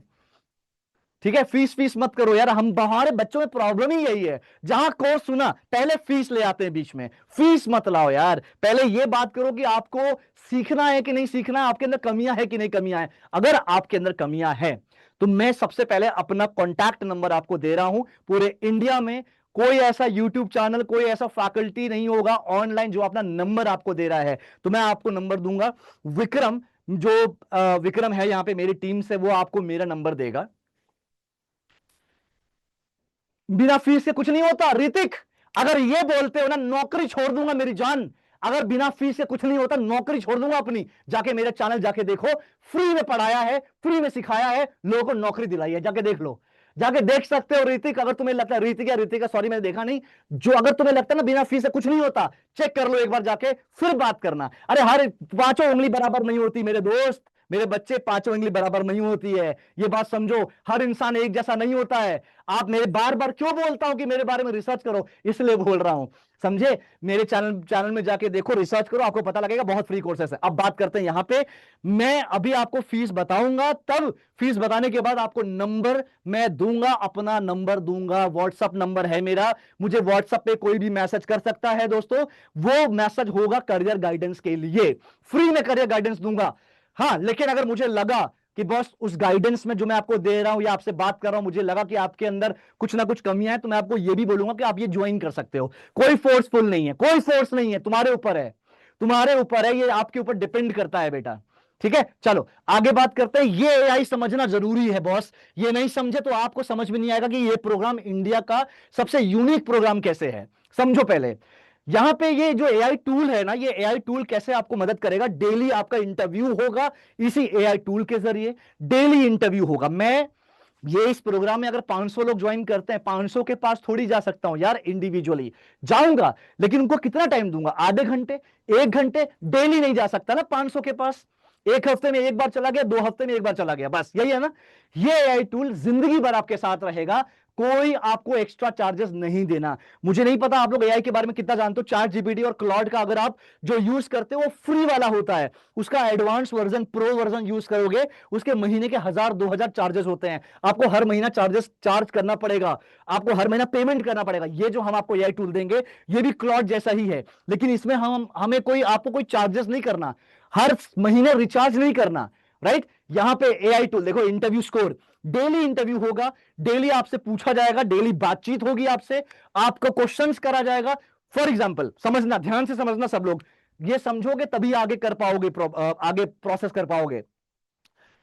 ठीक है। फीस फीस मत करो यार, हम हमारे बच्चों में प्रॉब्लम ही यही है, जहां कोर्स सुना पहले फीस ले आते हैं बीच में। फीस मत लाओ यार, पहले ये बात करो कि आपको सीखना है कि नहीं सीखना है, आपके अंदर कमियां है कि नहीं कमियां है। अगर आपके अंदर कमियां है तो मैं सबसे पहले अपना कॉन्टैक्ट नंबर आपको दे रहा हूं। पूरे इंडिया में कोई ऐसा यूट्यूब चैनल, कोई ऐसा फैकल्टी नहीं होगा ऑनलाइन जो अपना नंबर आपको दे रहा है, तो मैं आपको नंबर दूंगा। विक्रम, जो विक्रम है यहां पे मेरी टीम से, वो आपको मेरा नंबर देगा। बिना फीस के कुछ नहीं होता ऋतिक, अगर ये बोलते हो ना नौकरी छोड़ दूंगा मेरी जान, अगर बिना फीस के कुछ नहीं होता, नौकरी छोड़ दूंगा अपनी, जाके मेरा चैनल जाके देखो, फ्री में पढ़ाया है, फ्री में सिखाया है, लोगों को नौकरी दिलाई है, जाके देख लो, जाके देख सकते हो। ऋतिक, अगर तुम्हें लगता है, ऋतिका सॉरी मैंने देखा नहीं, जो अगर तुम्हें लगता है ना बिना फीस से कुछ नहीं होता, चेक कर लो एक बार जाके, फिर बात करना। अरे हर पांचों उंगली बराबर नहीं होती मेरे दोस्त, मेरे बच्चे, पांचों उंगली बराबर नहीं होती है, ये बात समझो। हर इंसान एक जैसा नहीं होता है। आप मेरे बार बार क्यों बोलता हूं कि मेरे बारे में रिसर्च करो, इसलिए बोल रहा हूं, समझे। मेरे चैनल में जाके देखो, रिसर्च करो, आपको पता लगेगा, बहुत फ्री कोर्सेस है। अब बात करते हैं यहां पे, मैं अभी आपको फीस बताऊंगा, तब फीस बताने के बाद आपको नंबर मैं दूंगा, अपना नंबर दूंगा, व्हाट्सअप नंबर है मेरा, मुझे व्हाट्सअप पे कोई भी मैसेज कर सकता है दोस्तों। वो मैसेज होगा करियर गाइडेंस के लिए, फ्री में करियर गाइडेंस दूंगा। हाँ, लेकिन अगर मुझे लगा कि बॉस उस गाइडेंस में जो मैं आपको दे रहा हूं या आपसे बात कर रहा हूं, मुझे लगा कि आपके अंदर कुछ ना कुछ कमियां हैं, तो मैं आपको यह भी बोलूंगा कि आप ये ज्वाइन कर सकते हो। कोई फोर्सफुल नहीं है, कोई फोर्स नहीं है, तुम्हारे ऊपर है, तुम्हारे ऊपर है, ये आपके ऊपर डिपेंड करता है बेटा। ठीक है, चलो आगे बात करते हैं। ये एआई समझना जरूरी है बॉस, ये नहीं समझे तो आपको समझ में नहीं आएगा कि ये प्रोग्राम इंडिया का सबसे यूनिक प्रोग्राम कैसे है। समझो पहले, यहां पे ये जो एआई टूल है ना, ये एआई टूल कैसे आपको मदद करेगा। डेली आपका इंटरव्यू होगा इसी एआई टूल के जरिए, डेली इंटरव्यू होगा। मैं ये इस प्रोग्राम में अगर 500 लोग ज्वाइन करते हैं, 500 के पास थोड़ी जा सकता हूं यार, इंडिविजुअली जाऊंगा, लेकिन उनको कितना टाइम दूंगा, आधे घंटे, 1 घंटे, डेली नहीं जा सकता ना 500 के पास। एक हफ्ते में एक बार चला गया, 2 हफ्ते में एक बार चला गया, बस यही है ना। ये एआई टूल जिंदगी भर आपके साथ रहेगा, कोई आपको एक्स्ट्रा चार्जेस नहीं देना। मुझे नहीं पता आप लोग एआई के बारे में कितना जानते हो। चैट जीपीटी और क्लॉड का अगर आप जो यूज करते हो वो फ्री वाला होता है, उसका advance version, pro version use करोगे, उसके महीने के 1000-2000 चार्जेस होते हैं, आपको हर महीना चार्ज करना पड़ेगा, आपको हर महीना पेमेंट करना पड़ेगा। ये जो हम आपको एआई टूल देंगे, ये भी क्लॉड जैसा ही है, लेकिन इसमें हमें आपको कोई चार्जेस नहीं करना, हर महीने रिचार्ज नहीं करना, राइट। यहां पे एआई टूल देखो, इंटरव्यू स्कोर, डेली इंटरव्यू होगा, डेली आपसे पूछा जाएगा, डेली बातचीत होगी आपसे, आपको क्वेश्चंस करा जाएगा। फॉर एग्जांपल, समझना, ध्यान से समझना सब लोग, ये समझोगे तभी आगे कर पाओगे, आगे प्रोसेस कर पाओगे।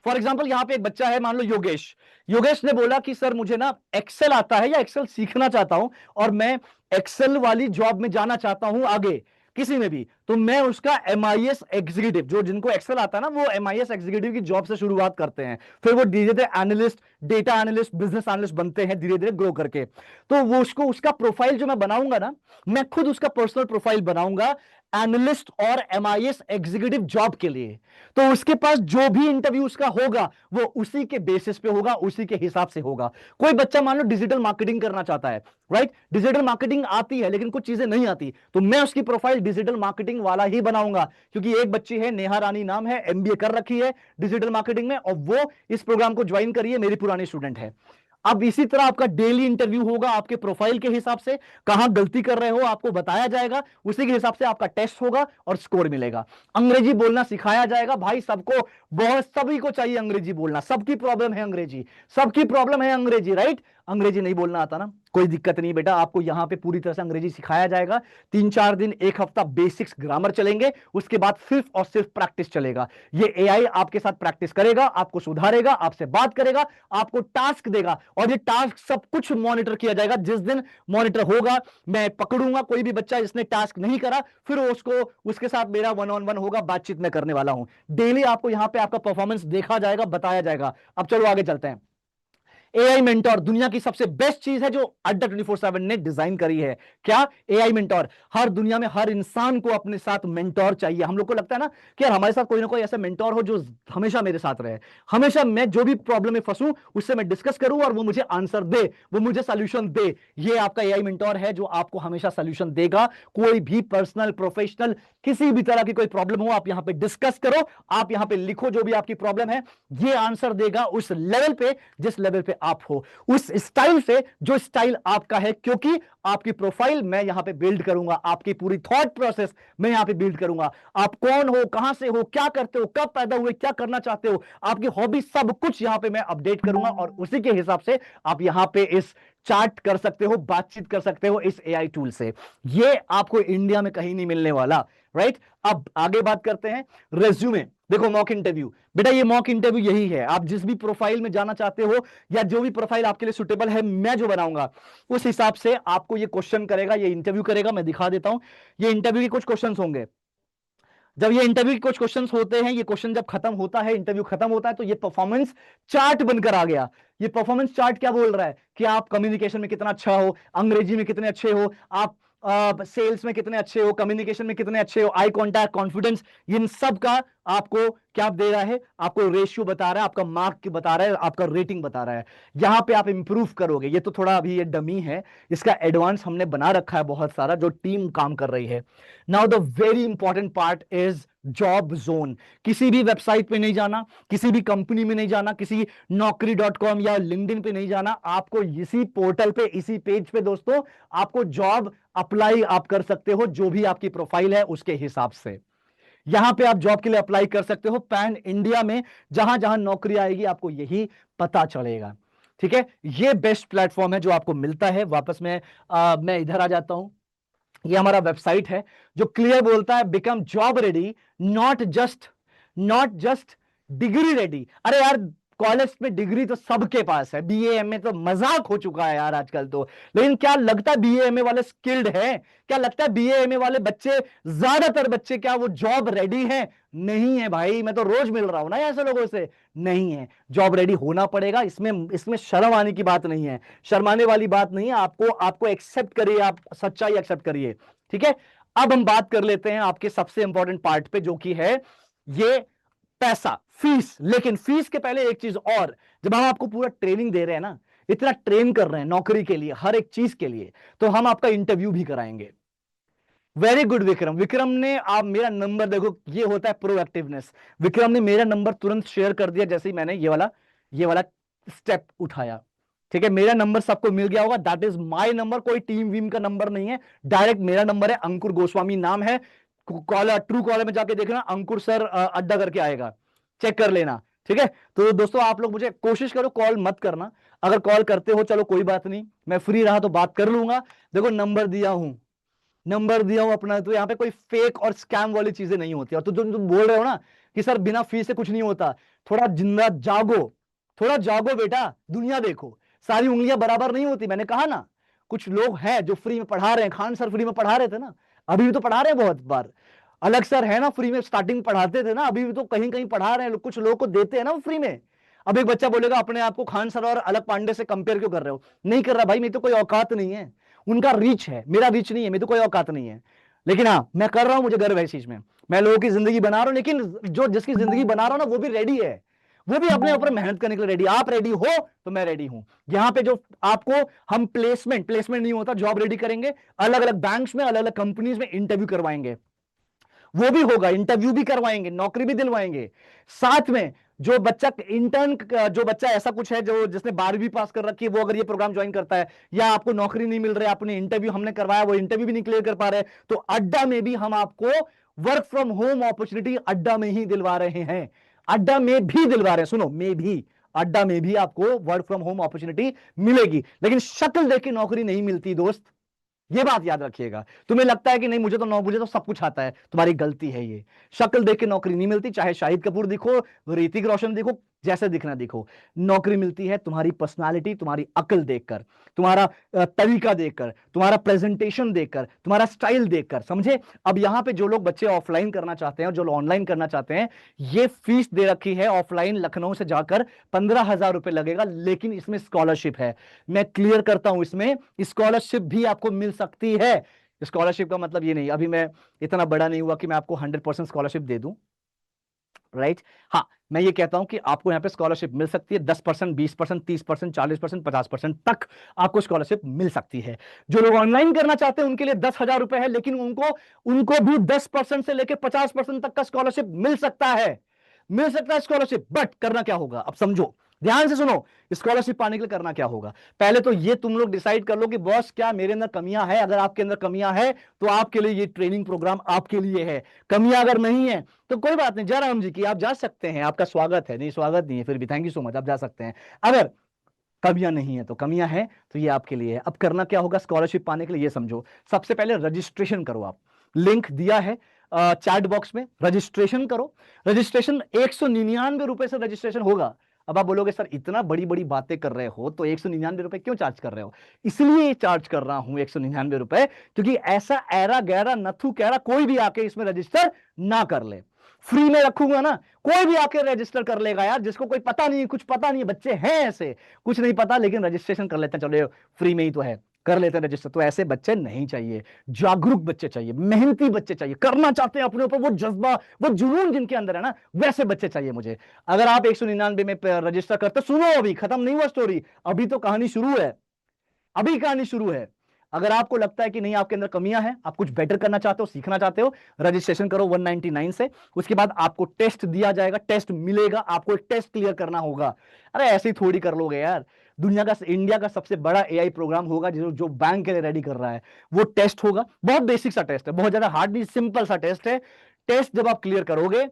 फॉर एग्जाम्पल, यहां पे एक बच्चा है, मान लो योगेश। योगेश ने बोला कि सर मुझे ना एक्सेल आता है या एक्सेल सीखना चाहता हूं, और मैं एक्सेल वाली जॉब में जाना चाहता हूं आगे किसी में भी, तो मैं उसका एमआईएस एग्जीक्यूटिव, जो जिनको एक्सेल आता है ना, वो एमआईएस एग्जीक्यूटिव की जॉब से शुरुआत करते हैं, फिर वो धीरे धीरे analyst, data analyst, business analyst बनते हैं, धीरे धीरे ग्रो करके। तो वो उसको, उसका प्रोफाइल जो मैं बनाऊंगा ना, मैं खुद उसका पर्सनल प्रोफाइल बनाऊंगा एनालिस्ट और एमआईएस एग्जीक्यूटिव जॉब के लिए। तो उसके पास जो भी इंटरव्यू उसका होगा, वो उसी के बेसिस पे होगा, उसी के हिसाब से होगा। कोई बच्चा मान लो डिजिटल मार्केटिंग करना चाहता है, राइट, डिजिटल मार्केटिंग आती है लेकिन कुछ चीजें नहीं आती, तो मैं उसकी प्रोफाइल डिजिटल मार्केटिंग वाला ही बनाऊंगा। क्योंकि एक बच्ची है, नेहा रानी नाम है, एमबीए कर रखी है डिजिटल मार्केटिंग में, और वो इस प्रोग्राम को ज्वाइन करिए, मेरी पुरानी स्टूडेंट है। अब इसी तरह आपका डेली इंटरव्यू होगा, आपके प्रोफाइल के हिसाब से, कहां गलती कर रहे हो आपको बताया जाएगा, उसी के हिसाब से आपका टेस्ट होगा और स्कोर मिलेगा। अंग्रेजी बोलना सिखाया जाएगा भाई, सबको, बहुत सभी को चाहिए अंग्रेजी बोलना, सबकी प्रॉब्लम है अंग्रेजी, सबकी प्रॉब्लम है अंग्रेजी, राइट। अंग्रेजी नहीं बोलना आता ना, कोई दिक्कत नहीं बेटा, आपको यहां पे पूरी तरह से अंग्रेजी सिखाया जाएगा। 3-4 दिन, 1 हफ्ता बेसिक्स ग्रामर चलेंगे, उसके बाद सिर्फ और सिर्फ प्रैक्टिस चलेगा। ये एआई आपके साथ प्रैक्टिस करेगा, आपको सुधारेगा, आपसे बात करेगा, आपको टास्क देगा, और ये टास्क सब कुछ मॉनिटर किया जाएगा। जिस दिन मॉनिटर होगा, मैं पकड़ूंगा कोई भी बच्चा जिसने टास्क नहीं करा, फिर उसको, उसके साथ मेरा 1-on-1 होगा, बातचीत मैं करने वाला हूं। डेली आपको यहां पे आपका परफॉर्मेंस देखा जाएगा, बताया जाएगा। अब चलो आगे चलते हैं। एआई मेंटोर दुनिया की सबसे बेस्ट चीज है जो अड्डा 24/7 ने डिजाइन करी है। क्या? AI mentor. हर दुनिया में हर इंसान को अपने साथ मेंटोर चाहिए। हम लोग को लगता है ना कि यार हमारे साथ कोई ना कोई ऐसा मेंटोर हो जो हमेशा मेरे साथ रहे, हमेशा मैं जो भी प्रॉब्लम में फंसूं उससे मैं डिस्कस करूं और वो मुझे आंसर दे, वो मुझे सोल्यूशन दे। ये आपका एआई मेंटोर है जो आपको हमेशा सोल्यूशन देगा। कोई भी पर्सनल, प्रोफेशनल, किसी भी तरह की कोई प्रॉब्लम हो, आप यहां पे डिस्कस करो, आप यहां पे लिखो जो भी आपकी प्रॉब्लम है, ये आंसर देगा उस लेवल पे जिस लेवल पे आप हो, उस स्टाइल से जो स्टाइल आपका है। क्योंकि आपकी प्रोफाइल मैं यहां पे बिल्ड करूंगा, आपकी पूरी थॉट प्रोसेस मैं यहां पे बिल्ड करूंगा। आप कौन हो, कहां से हो, क्या करते हो, कब पैदा हुए, क्या करना चाहते हो, आपकी हॉबी, सब कुछ यहां पे मैं अपडेट करूंगा, और उसी के हिसाब से आप यहां पे इस चैट कर सकते हो, बातचीत कर सकते हो इस एआई टूल से। ये आपको इंडिया में कहीं नहीं मिलने वाला, राइट। अब आगे बात करते हैं रेज्यूमे। देखो मॉक इंटरव्यू, बेटा ये मॉक इंटरव्यू यही है। आप जिस भी प्रोफाइल में जाना चाहते हो या जो भी प्रोफाइल आपके लिए सुटेबल है, मैं जो बनाऊंगा उस हिसाब से आपको ये क्वेश्चन करेगा, ये इंटरव्यू करेगा। मैं दिखा देता हूं, ये इंटरव्यू के कुछ क्वेश्चंस होंगे। जब ये इंटरव्यू के कुछ क्वेश्चंस होते हैं, ये क्वेश्चन जब खत्म होता है, इंटरव्यू खत्म होता है, तो ये परफॉर्मेंस चार्ट बनकर आ गया। ये परफॉर्मेंस चार्ट क्या बोल रहा है कि आप कम्युनिकेशन में कितना अच्छा हो, अंग्रेजी में कितने अच्छे हो आप, सेल्स में कितने अच्छे हो, कम्युनिकेशन में कितने अच्छे हो, आई कांटेक्ट, कॉन्फिडेंस, इन सब का आपको क्या दे रहा है, आपको रेशियो बता रहा है, आपका मार्क बता रहा है, आपका रेटिंग बता रहा है। यहां पे आप इंप्रूव करोगे। ये तो थोड़ा अभी ये डमी है, इसका एडवांस हमने बना रखा है बहुत सारा, जो टीम काम कर रही है। Now the very important part is job zone. किसी भी वेबसाइट पे नहीं जाना, किसी भी कंपनी में नहीं जाना, किसी naukri.com या लिंक्डइन पे नहीं जाना। आपको इसी पोर्टल पे, इसी पेज पे दोस्तों, आपको जॉब अप्लाई आप कर सकते हो, जो भी आपकी प्रोफाइल है उसके हिसाब से। यहां पे आप जॉब के लिए अप्लाई कर सकते हो पैन इंडिया में, जहां जहां नौकरी आएगी आपको यही पता चलेगा। ठीक है, ये बेस्ट प्लेटफॉर्म है जो आपको मिलता है। वापस मैं इधर आ जाता हूं। ये हमारा वेबसाइट है जो क्लियर बोलता है become job ready, not just degree ready. अरे यार, कॉलेज में डिग्री तो सबके पास है, बीए एमए तो मजाक हो चुका है यार आजकल तो। लेकिन क्या लगता है बीए एमए वाले स्किल्ड हैं? क्या लगता है बीए एमए वाले बच्चे, ज्यादातर बच्चे, क्या वो जॉब रेडी हैं? नहीं है भाई, मैं तो रोज मिल रहा हूं ना ऐसे लोगों से। नहीं है, जॉब रेडी होना पड़ेगा। इसमें इसमें शर्म आने की बात नहीं है, शर्माने वाली बात नहीं है। आपको आपको एक्सेप्ट करिए, आप सच्चाई एक्सेप्ट करिए। ठीक है, अब हम बात कर लेते हैं आपके सबसे इंपॉर्टेंट पार्ट पे, जो कि है ये पैसा, फीस। लेकिन फीस के पहले एक चीज और, जब हम आपको पूरा ट्रेनिंग दे रहे हैं ना, इतना ट्रेन कर रहे हैं नौकरी के लिए, हर एक चीज के लिए, तो हम आपका इंटरव्यू भी कराएंगे। Very good Vikram. विक्रम ने, आप मेरा नंबर देखो, ये होता है प्रोएक्टिवनेस। विक्रम ने मेरा नंबर तुरंत शेयर कर दिया जैसे ही मैंने ये वाला स्टेप उठाया। ठीक है, मेरा नंबर सबको मिल गया होगा। दैट इज माय नंबर, कोई टीम वीम का नंबर नहीं है, डायरेक्ट मेरा नंबर है। अंकुर गोस्वामी नाम है। कॉलर, ट्रू कॉलर में जाके देखना, अंकुर सर अड्डा करके आएगा, चेक कर लेना। ठीक है, तो दोस्तों आप लोग मुझे कोशिश करो कॉल मत करना। अगर कॉल करते हो चलो कोई बात नहीं, मैं फ्री रहा तो बात कर लूंगा। देखो नंबर दिया हूं, नंबर दिया हूं अपना। तो यहाँ पे कोई फेक और स्कैम वाली चीजें नहीं होती। और तो जो तुम बोल रहे हो ना कि सर बिना फीस से कुछ नहीं होता, थोड़ा जिंदा जागो, थोड़ा जागो बेटा, दुनिया देखो। सारी उंगलियां बराबर नहीं होती, मैंने कहा ना। कुछ लोग हैं जो फ्री में पढ़ा रहे हैं, खान सर फ्री में पढ़ा रहे थे ना, अभी भी तो पढ़ा रहे हैं बहुत बार। अलग सर है ना, फ्री में स्टार्टिंग में पढ़ाते थे ना, अभी भी तो कहीं कहीं पढ़ा रहे हैं। कुछ लोगों को देते हैं ना वो फ्री में। अब एक बच्चा बोलेगा अपने आप को खान सर और अलग पांडे से कंपेयर क्यों कर रहे हो? नहीं कर रहा भाई, मेरी तो कोई औकात नहीं है। उनका रीच है, मेरा रीच नहीं है, मेरी तो कोई औकात नहीं है। लेकिन हाँ, मैं कर रहा हूं, मुझे गर्व है इस चीज में। मैं लोगों की जिंदगी बना रहा हूं, लेकिन जो जिसकी जिंदगी बना रहा हूं ना, वो भी रेडी है, वो भी अपने ऊपर मेहनत करने के लिए रेडी। आप रेडी हो तो मैं रेडी हूं। यहां पे जो आपको हम प्लेसमेंट प्लेसमेंट नहीं होता, जॉब रेडी करेंगे। अलग अलग बैंक्स में, अलग अलग कंपनीज में इंटरव्यू करवाएंगे, वो भी होगा, इंटरव्यू भी करवाएंगे, नौकरी भी दिलवाएंगे। साथ में जो बच्चा इंटर्न, जो बच्चा ऐसा कुछ है जो जिसने 12वीं पास कर रखी है, वो अगर ये प्रोग्राम ज्वाइन करता है, या आपको नौकरी नहीं मिल रही है, आपने इंटरव्यू हमने करवाया, वो इंटरव्यू भी नहीं क्लियर कर पा रहे, तो अड्डा में भी हम आपको वर्क फ्रॉम होम अपॉर्चुनिटी अड्डा में ही दिलवा रहे हैं। अड्डा में भी दिलवा रहे हैं, सुनो, में भी, अड्डा में भी आपको वर्क फ्रॉम होम अपॉर्चुनिटी मिलेगी। लेकिन शक्ल देख के नौकरी नहीं मिलती दोस्त, ये बात याद रखिएगा। तुम्हें लगता है कि नहीं मुझे तो सब कुछ आता है, तुम्हारी गलती है ये। शक्ल देख के नौकरी नहीं मिलती, चाहे शाहिद कपूर दिखो, ऋतिक रोशन दिखो, जैसे दिखना दिखो। नौकरी मिलती है तुम्हारी पर्सनालिटी, तुम्हारी अकल देखकर, तुम्हारा तरीका देखकर, तुम्हारा प्रेजेंटेशन देखकर, तुम्हारा स्टाइल देखकर, समझे? अब यहां पे जो लोग बच्चे ऑफलाइन करना चाहते हैं, जो लोग ऑनलाइन करना चाहते हैं, ये फीस दे रखी है ऑफलाइन लखनऊ से जाकर 15,000 रुपए लगेगा। लेकिन इसमें स्कॉलरशिप है, मैं क्लियर करता हूं, इसमें स्कॉलरशिप भी आपको मिल सकती है। स्कॉलरशिप का मतलब ये नहीं, अभी मैं इतना बड़ा नहीं हुआ कि मैं आपको 100% स्कॉलरशिप दे दूं, राइट? हाँ, मैं ये कहता हूं कि आपको यहां पे स्कॉलरशिप मिल सकती है, 10%, 20%, 30%, 40%, 50% तक आपको स्कॉलरशिप मिल सकती है। जो लोग ऑनलाइन करना चाहते हैं उनके लिए 10,000 रुपए है, लेकिन उनको उनको भी 10% से लेकर 50% तक का स्कॉलरशिप मिल सकता है, मिल सकता है स्कॉलरशिप। बट करना क्या होगा, अब समझो, ध्यान से सुनो। स्कॉलरशिप पाने के लिए करना क्या होगा, पहले तो ये तुम लोग डिसाइड कर लो कि बॉस क्या मेरे अंदर कमियां है। अगर आपके अंदर कमियां है तो आपके लिए ये ट्रेनिंग प्रोग्राम आपके लिए है। कमियां अगर नहीं है तो कोई बात नहीं, जयराम जी की आप जा सकते हैं, आपका स्वागत है। नहीं स्वागत नहीं है फिर भी थैंक यू सो मच, आप जा सकते हैं। अगर कमियां नहीं है तो कमियां हैं तो ये आपके लिए है। अब करना क्या होगा स्कॉलरशिप पाने के लिए, ये समझो। सबसे पहले रजिस्ट्रेशन करो आप, लिंक दिया है, चैट बॉक्स में, रजिस्ट्रेशन करो। रजिस्ट्रेशन 199 रुपए से रजिस्ट्रेशन होगा। अब आप बोलोगे सर इतना बड़ी बड़ी बातें कर रहे हो तो 199 रुपए क्यों चार्ज कर रहे हो? इसलिए चार्ज कर रहा हूं 199 रुपए, क्योंकि ऐसा ऐरा गैरा नथु कैरा कोई भी आके इसमें रजिस्टर ना कर ले। फ्री में रखूंगा ना, कोई भी आके रजिस्टर कर लेगा यार, जिसको कोई पता नहीं, कुछ पता नहीं, बच्चे हैं ऐसे कुछ नहीं पता लेकिन रजिस्ट्रेशन कर लेते हैं, चलो फ्री में ही तो है, कर लेते हैं रजिस्टर। तो ऐसे बच्चे नहीं चाहिए, जागरूक बच्चे चाहिए, मेहनती बच्चे चाहिए, करना चाहते हैं अपने ऊपर, वो जज्बा वो जुनून जिनके अंदर है ना, वैसे बच्चे चाहिए मुझे। अगर आप 199 में रजिस्टर करते, सुनो अभी खत्म नहीं हुआ स्टोरी, अभी तो कहानी शुरू है, अभी कहानी शुरू है। अगर आपको लगता है कि नहीं आपके अंदर कमियां हैं, आप कुछ बेटर करना चाहते हो, सीखना चाहते हो, रजिस्ट्रेशन करो 199 से। उसके बाद आपको टेस्ट दिया जाएगा, टेस्ट मिलेगा, आपको एक टेस्ट क्लियर करना होगा। अरे ऐसे ही थोड़ी कर लोगे यार, दुनिया का इंडिया का सबसे बड़ा एआई प्रोग्राम होगा जो बैंक के लिए रेडी कर रहा है, वो टेस्ट होगा। बहुत बेसिक सा टेस्ट है, बहुत ज्यादा हार्ड नहीं, सिंपल सा टेस्ट है। टेस्ट जब आप क्लियर करोगे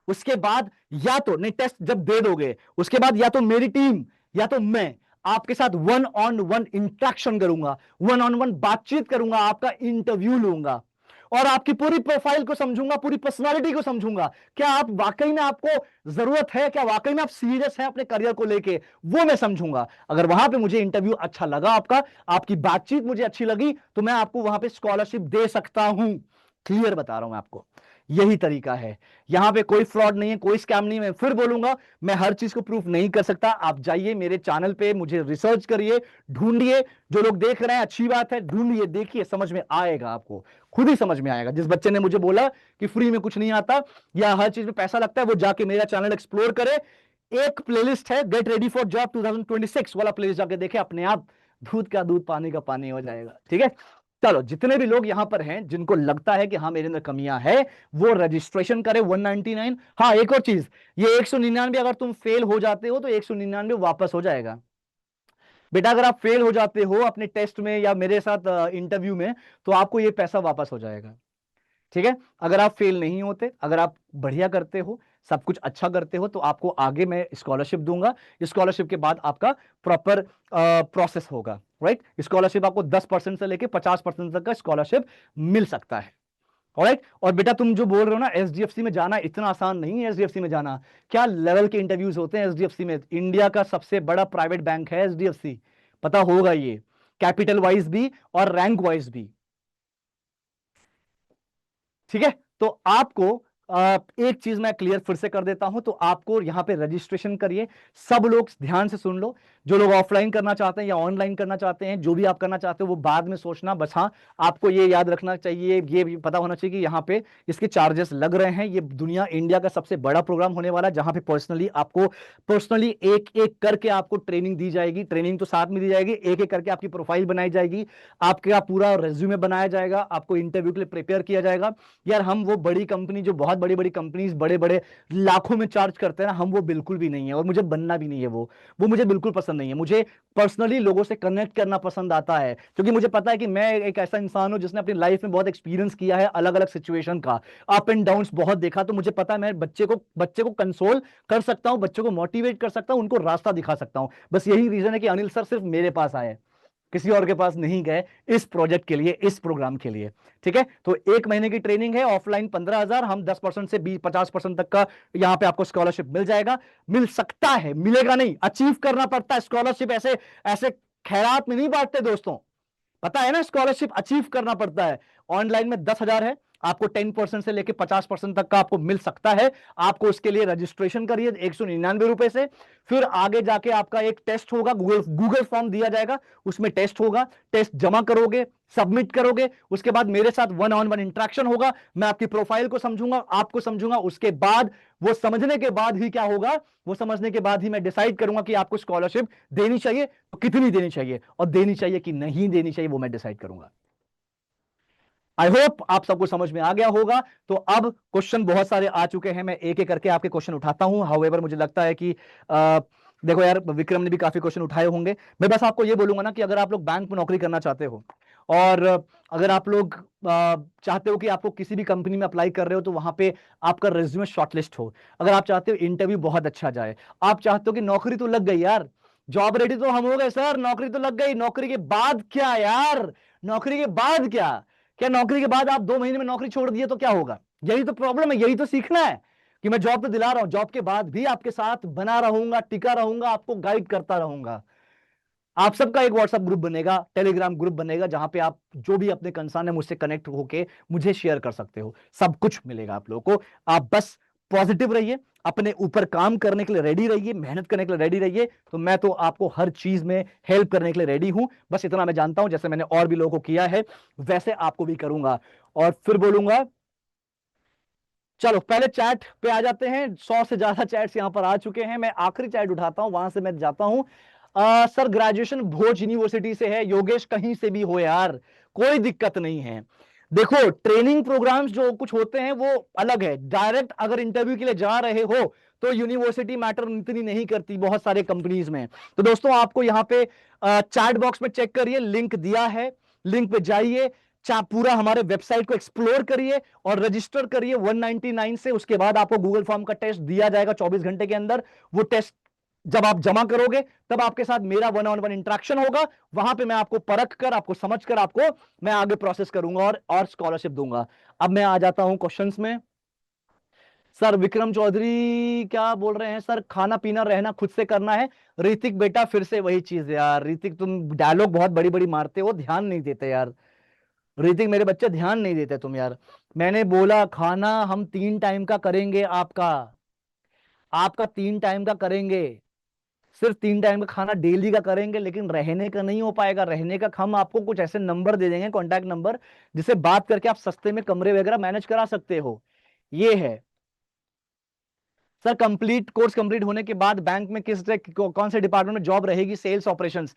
उसके बाद या तो नहीं, टेस्ट जब दे दोगे उसके बाद या तो मेरी टीम या तो मैं आपके साथ वन ऑन वन इंटरेक्शन करूंगा, वन ऑन वन बातचीत करूंगा, आपका इंटरव्यू लूंगा और आपकी पूरी प्रोफाइल को समझूंगा, पूरी पर्सनालिटी को समझूंगा। क्या आप वाकई में, आपको जरूरत है, क्या वाकई में आप सीरियस हैं अपने करियर को लेके, वो मैं समझूंगा। अगर वहां पे मुझे इंटरव्यू अच्छा लगा, आपका आपकी बातचीत मुझे अच्छी लगी, तो मैं आपको वहां पे स्कॉलरशिप दे सकता हूं। क्लियर बता रहा हूं मैं आपको, यही तरीका है। यहां पे कोई फ्रॉड नहीं है, कोई स्कैम नहीं है। मैं फिर बोलूंगा, मैं हर चीज को प्रूफ नहीं कर सकता। आप जाइए मेरे चैनल पे, मुझे रिसर्च करिए, ढूंढिए। जो लोग देख रहे हैं अच्छी बात है, ढूंढिए, देखिए, समझ में आएगा आपको, खुद ही समझ में आएगा। जिस बच्चे ने मुझे बोला कि फ्री में कुछ नहीं आता या हर चीज में पैसा लगता है, वो जाके मेरा चैनल एक्सप्लोर करे। एक प्लेलिस्ट है, गेट रेडी फॉर जॉब 2026 वाला प्लेलिस्ट, जाके देखे, अपने आप दूध का दूध पानी का पानी हो जाएगा। ठीक है, चलो जितने भी लोग यहां पर हैं जिनको लगता है कि हाँ मेरे अंदर कमियां है, वो रजिस्ट्रेशन करें 199। हाँ एक और चीज, ये 199 अगर तुम फेल हो जाते हो तो 199 वापस हो जाएगा। बेटा अगर आप फेल हो जाते हो अपने टेस्ट में या मेरे साथ इंटरव्यू में, तो आपको ये पैसा वापस हो जाएगा। ठीक है, अगर आप फेल नहीं होते, अगर आप बढ़िया करते हो, सब कुछ अच्छा करते हो, तो आपको आगे मैं स्कॉलरशिप दूंगा। स्कॉलरशिप के बाद आपका प्रॉपर प्रोसेस होगा। राइट, स्कॉलरशिप आपको 10% से लेके 50% तक का स्कॉलरशिप मिल सकता है। राइट, और बेटा तुम जो बोल रहे हो ना एसडीएफसी में जाना, इतना आसान नहीं है एसडीएफसी में जाना। क्या लेवल के इंटरव्यूज होते हैं एसडीएफसी में, इंडिया का सबसे बड़ा प्राइवेट बैंक है एसडीएफसी, पता होगा ये, कैपिटल वाइज भी और रैंक वाइज भी। ठीक है, तो आपको एक चीज मैं क्लियर फिर से कर देता हूं, तो आपको यहां पे रजिस्ट्रेशन करिए। सब लोग ध्यान से सुन लो, जो लोग ऑफलाइन करना चाहते हैं या ऑनलाइन करना चाहते हैं, जो भी आप करना चाहते हो वो बाद में सोचना। बस हाँ, आपको ये याद रखना चाहिए, ये भी पता होना चाहिए कि यहाँ पे इसके चार्जेस लग रहे हैं। ये दुनिया इंडिया का सबसे बड़ा प्रोग्राम होने वाला है, जहां पे पर्सनली एक एक करके आपको ट्रेनिंग दी जाएगी। ट्रेनिंग तो साथ में दी जाएगी, एक एक करके आपकी प्रोफाइल बनाई जाएगी, आपका पूरा रेज्यूमे बनाया जाएगा, आपको इंटरव्यू के लिए प्रिपेयर किया जाएगा। यार हम वो बड़ी कंपनी, जो बहुत बड़ी बड़ी कंपनीज बड़े बड़े लाखों में चार्ज करते हैं ना, हम वो बिल्कुल भी नहीं है, और मुझे बनना भी नहीं है वो मुझे बिल्कुल पसंद नहीं है। मुझे पर्सनली लोगों से कनेक्ट करना पसंद आता है, क्योंकि मुझे पता है कि मैं एक ऐसा इंसान हूं जिसने अपनी लाइफ में बहुत एक्सपीरियंस किया है, अलग अलग सिचुएशन का, अप एंड डाउन बहुत देखा। तो मुझे पता है मैं बच्चे को कंसोल कर सकता हूं, बच्चों को मोटिवेट कर सकता हूं, उनको रास्ता दिखा सकता हूं। बस यही रीजन है कि अनिल सर सिर्फ मेरे पास आए, किसी और के पास नहीं गए इस प्रोजेक्ट के लिए, इस प्रोग्राम के लिए। ठीक है, तो 1 महीने की ट्रेनिंग है, ऑफलाइन 15,000, हम 10% से 50% तक का यहां पे आपको स्कॉलरशिप मिल जाएगा। मिल सकता है, मिलेगा नहीं, अचीव करना पड़ता है स्कॉलरशिप। ऐसे ऐसे खैरात में नहीं बांटते दोस्तों, पता है ना, स्कॉलरशिप अचीव करना पड़ता है। ऑनलाइन में 10,000 है, आपको 10% से लेकर 50% तक का आपको मिल सकता है। आपको उसके लिए रजिस्ट्रेशन करिए 199 रुपए से। फिर आगे जाके आपका एक टेस्ट होगा, गूगल फॉर्म दिया जाएगा, उसमें टेस्ट होगा, टेस्ट जमा करोगे, सबमिट करोगे, उसके बाद मेरे साथ वन ऑन वन इंटरेक्शन होगा। मैं आपकी प्रोफाइल को समझूंगा, आपको समझूंगा, उसके बाद वो समझने के बाद ही क्या होगा, वो समझने के बाद ही मैं डिसाइड करूंगा कि आपको स्कॉलरशिप देनी चाहिए तो कितनी देनी चाहिए, और देनी चाहिए कि नहीं देनी चाहिए वो मैं डिसाइड करूंगा। आई होप आप सबको समझ में आ गया होगा। तो अब क्वेश्चन बहुत सारे आ चुके हैं, मैं एक एक करके आपके क्वेश्चन उठाता हूं। हाउएवर मुझे लगता है कि देखो यार, विक्रम ने भी काफी क्वेश्चन उठाए होंगे। मैं बस आपको ये बोलूंगा ना कि अगर आप लोग बैंक में नौकरी करना चाहते हो, और अगर आप लोग चाहते हो कि आपको किसी भी कंपनी में अप्लाई कर रहे हो तो वहां पे आपका रिज्यूमे शॉर्टलिस्ट हो, अगर आप चाहते हो इंटरव्यू बहुत अच्छा जाए, आप चाहते हो कि नौकरी तो लग गई यार, जॉब रेडी तो हम हो गए सर, नौकरी तो लग गई, नौकरी के बाद क्या यार, नौकरी के बाद क्या, क्या नौकरी के बाद आप 2 महीने में नौकरी छोड़ दिए तो क्या होगा? यही तो प्रॉब्लम है, यही तो सीखना है कि मैं जॉब तो दिला रहा हूं, जॉब के बाद भी आपके साथ बना रहूंगा, टिका रहूंगा, आपको गाइड करता रहूंगा। आप सबका एक व्हाट्सएप ग्रुप बनेगा, टेलीग्राम ग्रुप बनेगा, जहां पे आप जो भी अपने कंसर्न है मुझसे कनेक्ट होके मुझे शेयर कर सकते हो, सब कुछ मिलेगा आप लोगों को। आप बस पॉजिटिव रहिए, अपने ऊपर काम करने के लिए रेडी रहिए, मेहनत करने के लिए रेडी रहिए, तो मैं तो आपको हर चीज में हेल्प करने के लिए रेडी हूं। बस इतना मैं जानता हूं, जैसे मैंने और भी लोगों को किया है वैसे आपको भी करूंगा। और फिर बोलूंगा, चलो पहले चैट पे आ जाते हैं। 100 से ज्यादा चैट्स यहां पर आ चुके हैं, मैं आखिरी चैट उठाता हूं, वहां से मैं जाता हूं। सर ग्रेजुएशन भोज यूनिवर्सिटी से है, योगेश कहीं से भी हो यार, कोई दिक्कत नहीं है। देखो ट्रेनिंग प्रोग्राम्स जो कुछ होते हैं वो अलग है, डायरेक्ट अगर इंटरव्यू के लिए जा रहे हो तो यूनिवर्सिटी मैटर इतनी नहीं करती बहुत सारे कंपनीज में। तो दोस्तों आपको यहाँ पे चैट बॉक्स में चेक करिए, लिंक दिया है, लिंक पे जाइए, पूरा हमारे वेबसाइट को एक्सप्लोर करिए और रजिस्टर करिए 199 से। उसके बाद आपको गूगल फॉर्म का टेस्ट दिया जाएगा 24 घंटे के अंदर। वो टेस्ट जब आप जमा करोगे तब आपके साथ मेरा 1-on-1 इंटरेक्शन होगा, वहां पे मैं आपको परख कर, आपको समझ कर, आपको मैं आगे प्रोसेस करूंगा और स्कॉलरशिप दूंगा। अब मैं आ जाता हूं क्वेश्चंस में। सर विक्रम चौधरी क्या बोल रहे हैं, सर खाना पीना रहना खुद से करना है। ऋतिक बेटा फिर से वही चीज यार, ऋतिक तुम डायलॉग बहुत बड़ी बड़ी मारते हो, ध्यान नहीं देते यार। ऋतिक मेरे बच्चे ध्यान नहीं देते तुम यार। मैंने बोला खाना हम 3 टाइम का करेंगे, आपका आपका 3 टाइम का करेंगे, सिर्फ 3 टाइम का खाना डेली का करेंगे, लेकिन रहने का नहीं हो पाएगा। रहने का हम आपको कुछ ऐसे नंबर दे देंगे, कॉन्टैक्ट नंबर, जिससे बात करके आप सस्ते में कमरे वगैरह मैनेज करा सकते हो। ये है सर। कंप्लीट कोर्स कंप्लीट होने के बाद बैंक में कौन से डिपार्टमेंट में जॉब रहेगी? Sales operations.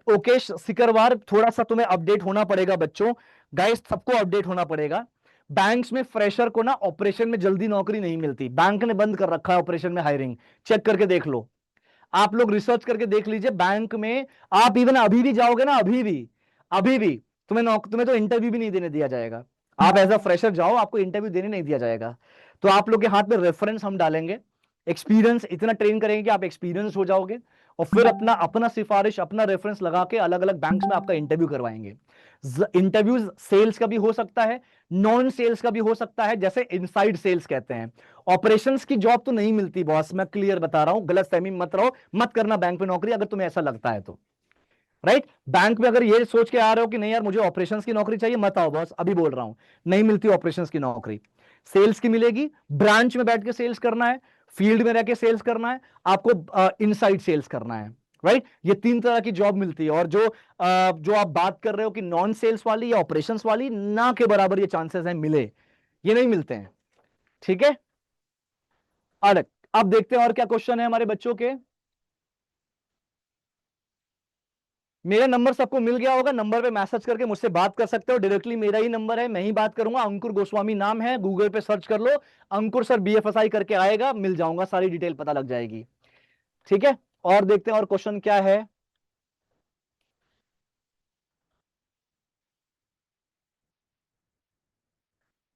ओकेश सिकरवार, थोड़ा सा तुम्हें अपडेट होना पड़ेगा बच्चों, गाइस सबको अपडेट होना पड़ेगा। बैंक्स में फ्रेशर को ना ऑपरेशन में जल्दी नौकरी नहीं मिलती, बैंक ने बंद कर रखा है ऑपरेशन में हायरिंग, चेक करके देख लो, आप लोग रिसर्च करके देख लीजिए। बैंक में आप इवन अभी भी जाओगे ना, अभी भी तुम्हें तो इंटरव्यू भी नहीं देने दिया जाएगा। आप एज अ फ्रेशर जाओ, आपको इंटरव्यू देने नहीं दिया जाएगा। तो आप लोग के हाथ में रेफरेंस हम डालेंगे, एक्सपीरियंस इतना ट्रेन करेंगे कि आप एक्सपीरियंस हो जाओगे, और फिर अपना अपना सिफारिश, अपना रेफरेंस लगा के अलग अलग बैंक्स में आपका इंटरव्यू करवाएंगे। इंटरव्यूज सेल्स का भी हो सकता है, नॉन सेल्स का भी हो सकता है, जैसे इनसाइड सेल्स कहते हैं। ऑपरेशंस की जॉब तो नहीं मिलती बॉस, मैं क्लियर बता रहा हूं, गलत फहमी मत रहो, मत करना बैंक में नौकरी अगर तुम्हें ऐसा लगता है तो। राइट, बैंक में अगर ये सोच के आ रहे हो कि नहीं यार मुझे ऑपरेशंस की नौकरी चाहिए, मत आओ बॉस, अभी बोल रहा हूं, नहीं मिलती ऑपरेशंस की नौकरी। सेल्स की मिलेगी, ब्रांच में बैठ के सेल्स करना है, फील्ड में रह के सेल्स करना है, आपको इनसाइड सेल्स करना है। राइट, ये 3 तरह की जॉब मिलती है, और जो आप बात कर रहे हो कि नॉन सेल्स वाली या ऑपरेशंस वाली, ना के बराबर ये चांसेस है मिले, ये नहीं मिलते हैं। ठीक है, अलग। अब देखते हैं और क्या क्वेश्चन है हमारे बच्चों के। मेरा नंबर सबको मिल गया होगा, नंबर पे मैसेज करके मुझसे बात कर सकते हो डायरेक्टली, मेरा ही नंबर है, मैं ही बात करूंगा। अंकुर गोस्वामी नाम है, गूगल पे सर्च कर लो, अंकुर सर बीएफएसआई करके आएगा, मिल जाऊंगा, सारी डिटेल पता लग जाएगी। ठीक है, और देखते हैं और क्वेश्चन क्या है।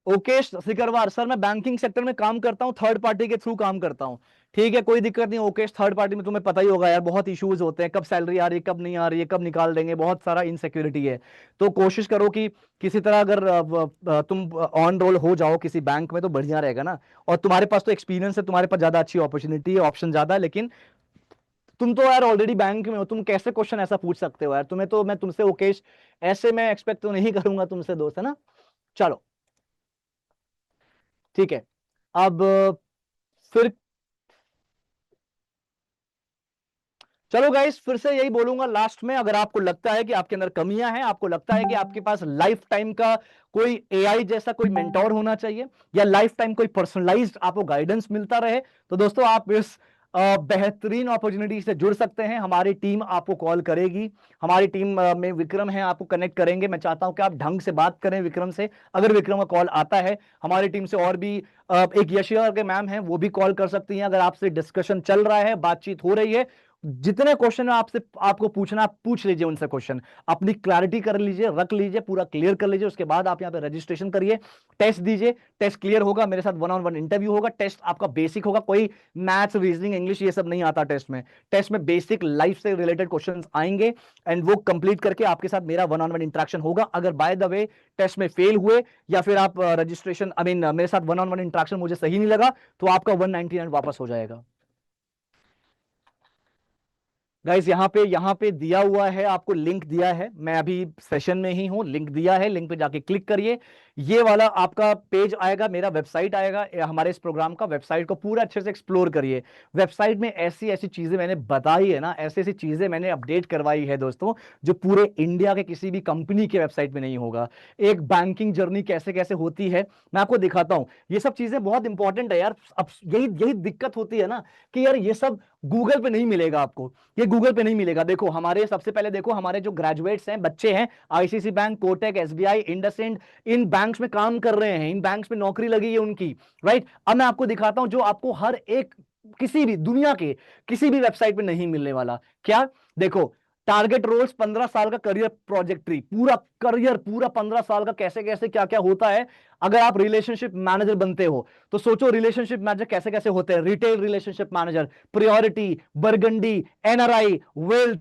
ओकेश सिकरवार, सर मैं बैंकिंग सेक्टर में काम करता हूं, थर्ड पार्टी के थ्रू काम करता हूं। ठीक है, कोई दिक्कत नहीं ओकेश, थर्ड पार्टी में तुम्हें पता ही होगा यार, बहुत इश्यूज होते हैं, कब सैलरी आ रही है, कब नहीं आ रही है, कब निकाल देंगे, बहुत सारा इनसिक्योरिटी है। तो कोशिश करो कि किसी तरह अगर तुम ऑन रोल हो जाओ किसी बैंक में तो बढ़िया रहेगा ना। और तुम्हारे पास तो एक्सपीरियंस है, तुम्हारे पास ज्यादा अच्छी अपॉर्चुनिटी है, ऑप्शन ज्यादा है, लेकिन तुम तो यार ऑलरेडी बैंक में हो, तुम कैसे क्वेश्चन ऐसा पूछ सकते हो यार? तुम्हें तो मैं तुमसे ओकेश ऐसे मैं एक्सपेक्ट तो नहीं करूंगा तुमसे दोस्त, है ना। चलो ठीक है, अब फिर चलो गाइस, फिर से यही बोलूंगा लास्ट में, अगर आपको लगता है कि आपके अंदर कमियां हैं, आपको लगता है कि आपके पास लाइफ टाइम का कोई एआई जैसा कोई मेंटोर होना चाहिए, या लाइफ टाइम कोई पर्सनलाइज्ड आपको गाइडेंस मिलता रहे, तो दोस्तों आप इस बेहतरीन अपॉर्चुनिटी से जुड़ सकते हैं। हमारी टीम आपको कॉल करेगी, हमारी टीम में विक्रम है, आपको कनेक्ट करेंगे। मैं चाहता हूं कि आप ढंग से बात करें विक्रम से, अगर विक्रम का कॉल आता है। हमारी टीम से और भी एक यशिया के मैम हैं, वो भी कॉल कर सकती हैं, अगर आपसे डिस्कशन चल रहा है, बातचीत हो रही है, जितने क्वेश्चन आपसे आपको पूछना आप पूछ लीजिए उनसे क्वेश्चन, अपनी क्लैरिटी कर लीजिए, रख लीजिए, पूरा क्लियर कर लीजिए। उसके बाद आप यहाँ पे रजिस्ट्रेशन करिए, टेस्ट दीजिए, टेस्ट क्लियर होगा, मेरे साथ वन ऑन वन इंटरव्यू होगा। टेस्ट आपका बेसिक होगा, कोई मैथ्स रीजनिंग इंग्लिश ये सब नहीं आता टेस्ट में। टेस्ट में बेसिक लाइफ से रिलेटेड क्वेश्चन आएंगे, एंड वो कंप्लीट करके आपके साथ मेरा वन ऑन वन इंटरेक्शन होगा। अगर बाय द वे टेस्ट में फेल हुए, या फिर आप रजिस्ट्रेशन आई मीन मेरे साथ वन ऑन वन इंटरेक्शन मुझे सही नहीं लगा, तो आपका 199 वापस हो जाएगा। गाइस यहाँ पे दिया हुआ है, आपको लिंक दिया है, मैं अभी सेशन में ही हूं, लिंक दिया है, लिंक पे जाके क्लिक करिए। ये वाला आपका पेज आएगा, मेरा वेबसाइट आएगा, हमारे इस प्रोग्राम का। वेबसाइट को पूरा अच्छे से एक्सप्लोर करिए। वेबसाइट में ऐसी ऐसी चीजें मैंने बताई है ना, ऐसी ऐसी चीजें मैंने अपडेट करवाई है दोस्तों, जो पूरे इंडिया के किसी भी कंपनी के वेबसाइट में नहीं होगा। एक बैंकिंग जर्नी कैसे कैसे होती है मैं आपको दिखाता हूं। ये सब चीजें बहुत इंपॉर्टेंट है यार। अब यही यही दिक्कत होती है ना, कि यार ये सब गूगल पे नहीं मिलेगा आपको, ये गूगल पे नहीं मिलेगा। देखो हमारे, सबसे पहले देखो हमारे जो ग्रेजुएट्स हैं, बच्चे हैं, ICC bank, Kotak, SBI, IndusInd, इन बैंक्स में काम कर रहे हैं, इन बैंक्स में नौकरी लगी है उनकी, राइट। अब मैं आपको दिखाता हूं जो आपको हर एक किसी भी दुनिया के किसी भी वेबसाइट पे नहीं मिलने वाला। क्या? देखो, टारगेट रोल्स, 15 साल का करियर प्रोजेक्ट्री, पूरा करियर, पूरा 15 साल का कैसे कैसे क्या क्या होता है। अगर आप रिलेशनशिप मैनेजर बनते हो तो सोचो रिलेशनशिप मैनेजर कैसे कैसे होते हैं। Retail relationship manager, priority, burgundy, NRI, wealth,